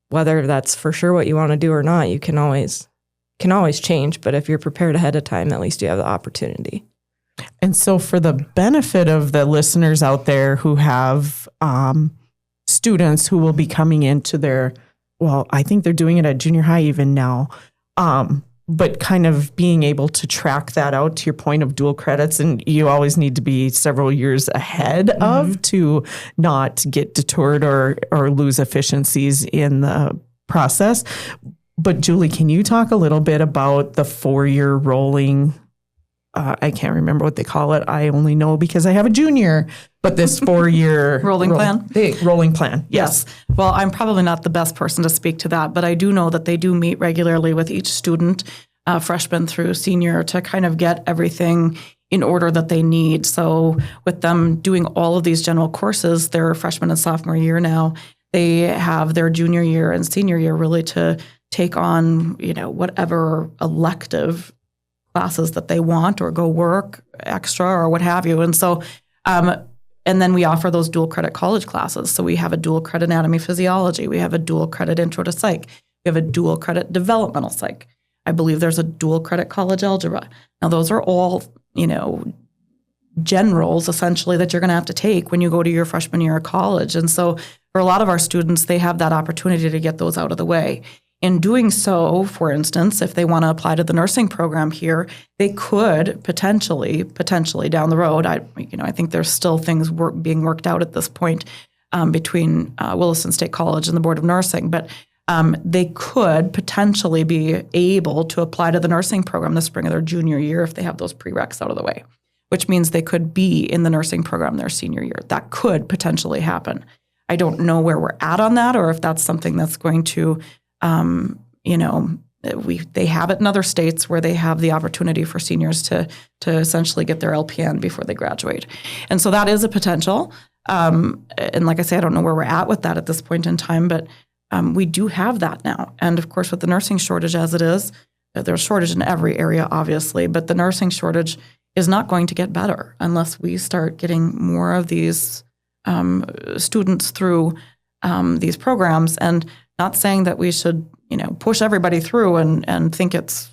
whether that's for sure what you want to do or not, you can always change. But if you're prepared ahead of time, at least you have the opportunity. And so for the benefit of the listeners out there who have students who will be coming into I think they're doing it at junior high even now, but kind of being able to track that out to your point of dual credits, and you always need to be several years ahead of to not get detoured or lose efficiencies in the process. But Julie, can you talk a little bit about the 4-year rolling, I can't remember what they call it. I only know because I have a junior, but this 4-year rolling plan? Rolling plan, yes. Well, I'm probably not the best person to speak to that, but I do know that they do meet regularly with each student, freshman through senior, to kind of get everything in order that they need. So with them doing all of these general courses, their freshman and sophomore year now, they have their junior year and senior year really to take on, whatever elective classes that they want, or go work extra or what have you. And so, and then we offer those dual credit college classes. So we have a dual credit anatomy physiology. We have a dual credit intro to psych. We have a dual credit developmental psych. I believe there's a dual credit college algebra. Now those are all, generals essentially that you're going to have to take when you go to your freshman year of college. And so for a lot of our students, they have that opportunity to get those out of the way. In doing so, for instance, if they want to apply to the nursing program here, they could potentially down the road. I think there's still things being worked out at this point between Williston State College and the Board of Nursing, but they could potentially be able to apply to the nursing program the spring of their junior year if they have those prereqs out of the way, which means they could be in the nursing program their senior year. That could potentially happen. I don't know where we're at on that, or if that's something that's going to they have it in other states where they have the opportunity for seniors to essentially get their LPN before they graduate. And so that is a potential. And like I say, I don't know where we're at with that at this point in time, but we do have that now. And of course, with the nursing shortage as it is, there's a shortage in every area, obviously, but the nursing shortage is not going to get better unless we start getting more of these students through these programs. And not saying that we should, push everybody through and think it's,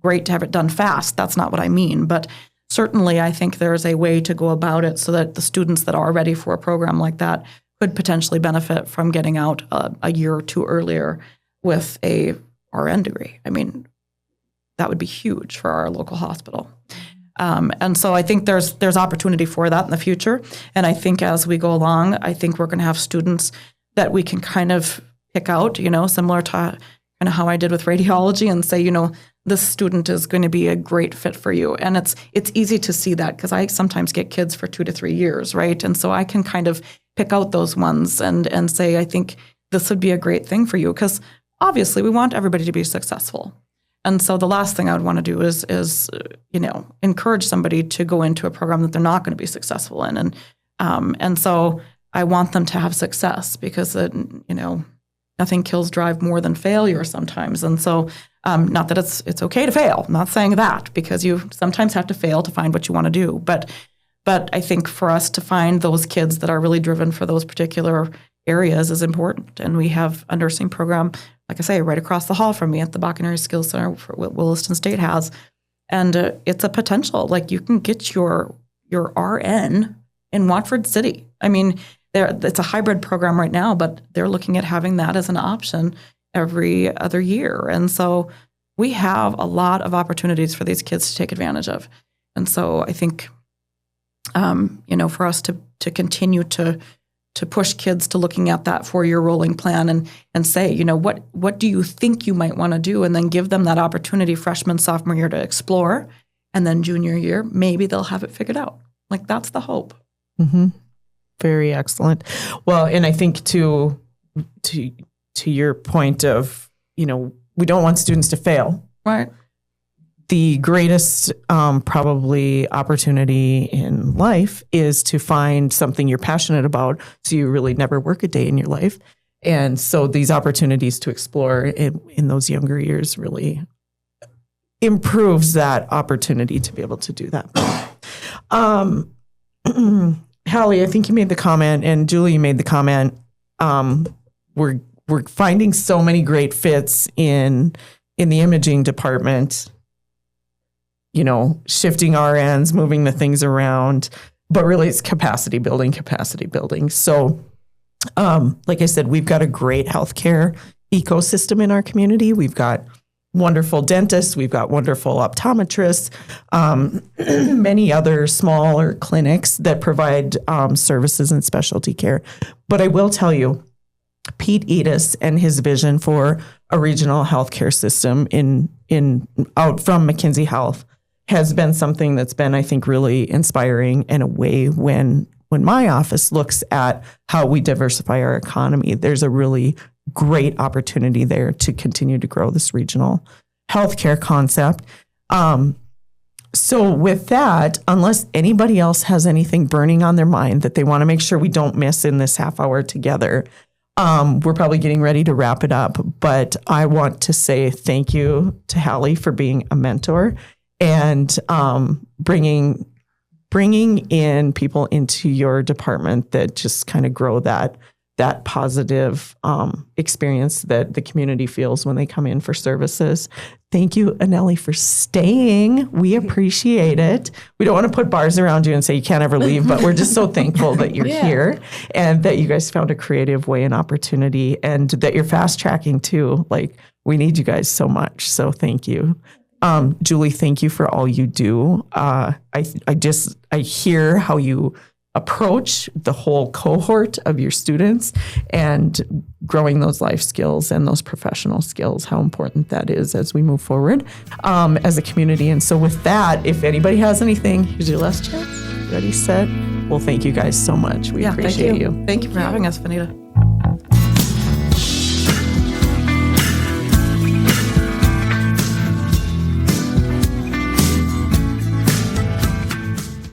great to have it done fast. That's not what I mean. But certainly I think there's a way to go about it so that the students that are ready for a program like that could potentially benefit from getting out a year or two earlier with a RN degree. I mean, that would be huge for our local hospital. And so I think there's opportunity for that in the future. And I think as we go along, I think we're going to have students that we can kind of pick out, similar to kind of how I did with radiology, and say, this student is going to be a great fit for you. And it's easy to see that because I sometimes get kids for 2 to 3 years, right? And so I can kind of pick out those ones and say, I think this would be a great thing for you, because obviously we want everybody to be successful. And so the last thing I would want to do is encourage somebody to go into a program that they're not going to be successful in. And so I want them to have success, because nothing kills drive more than failure sometimes. And so not that it's okay to fail, I'm not saying that, because you sometimes have to fail to find what you want to do. But I think for us to find those kids that are really driven for those particular areas is important. And we have a nursing program, like I say, right across the hall from me at the Bakken Area Skills Center, for what Williston State has. And it's a potential. Like, you can get your RN in Watford City. I mean, it's a hybrid program right now, but they're looking at having that as an option every other year. And so we have a lot of opportunities for these kids to take advantage of. And so I think, for us to continue to push kids to looking at that 4-year rolling plan and say, what do you think you might want to do? And then give them that opportunity freshman, sophomore year to explore. And then junior year, maybe they'll have it figured out. Like, that's the hope. Mm-hmm. Very excellent. Well, and I think to your point of, we don't want students to fail. Right. The greatest probably opportunity in life is to find something you're passionate about, so you really never work a day in your life. And so these opportunities to explore in those younger years really improves that opportunity to be able to do that. Hallie, I think you made the comment, and Julie, you made the comment. We're finding so many great fits in the imaging department. Shifting RNs, moving the things around, but really it's capacity building. So, like I said, we've got a great healthcare ecosystem in our community. We've got wonderful dentists, we've got wonderful optometrists, many other smaller clinics that provide services and specialty care. But I will tell you, Pete Edis and his vision for a regional healthcare system out from McKenzie Health has been something that's been, I think, really inspiring in a way when my office looks at how we diversify our economy. There's a really great opportunity there to continue to grow this regional healthcare concept. So with that, unless anybody else has anything burning on their mind that they want to make sure we don't miss in this half hour together, we're probably getting ready to wrap it up. But I want to say thank you to Hallie for being a mentor and bringing in people into your department that just kind of grow that that positive experience that the community feels when they come in for services. Thank you, Anelli, for staying. We appreciate it. We don't want to put bars around you and say you can't ever leave, but we're just so thankful that you're here and that you guys found a creative way and opportunity, and that you're fast tracking too. Like, we need you guys so much. So thank you. Julie, thank you for all you do. I hear how you approach the whole cohort of your students and growing those life skills and those professional skills, how important that is as we move forward as a community. And so with that, if anybody has anything, here's your last chance. Ready, set. Well, thank you guys so much. We appreciate you. Thank you for having us, Vanita.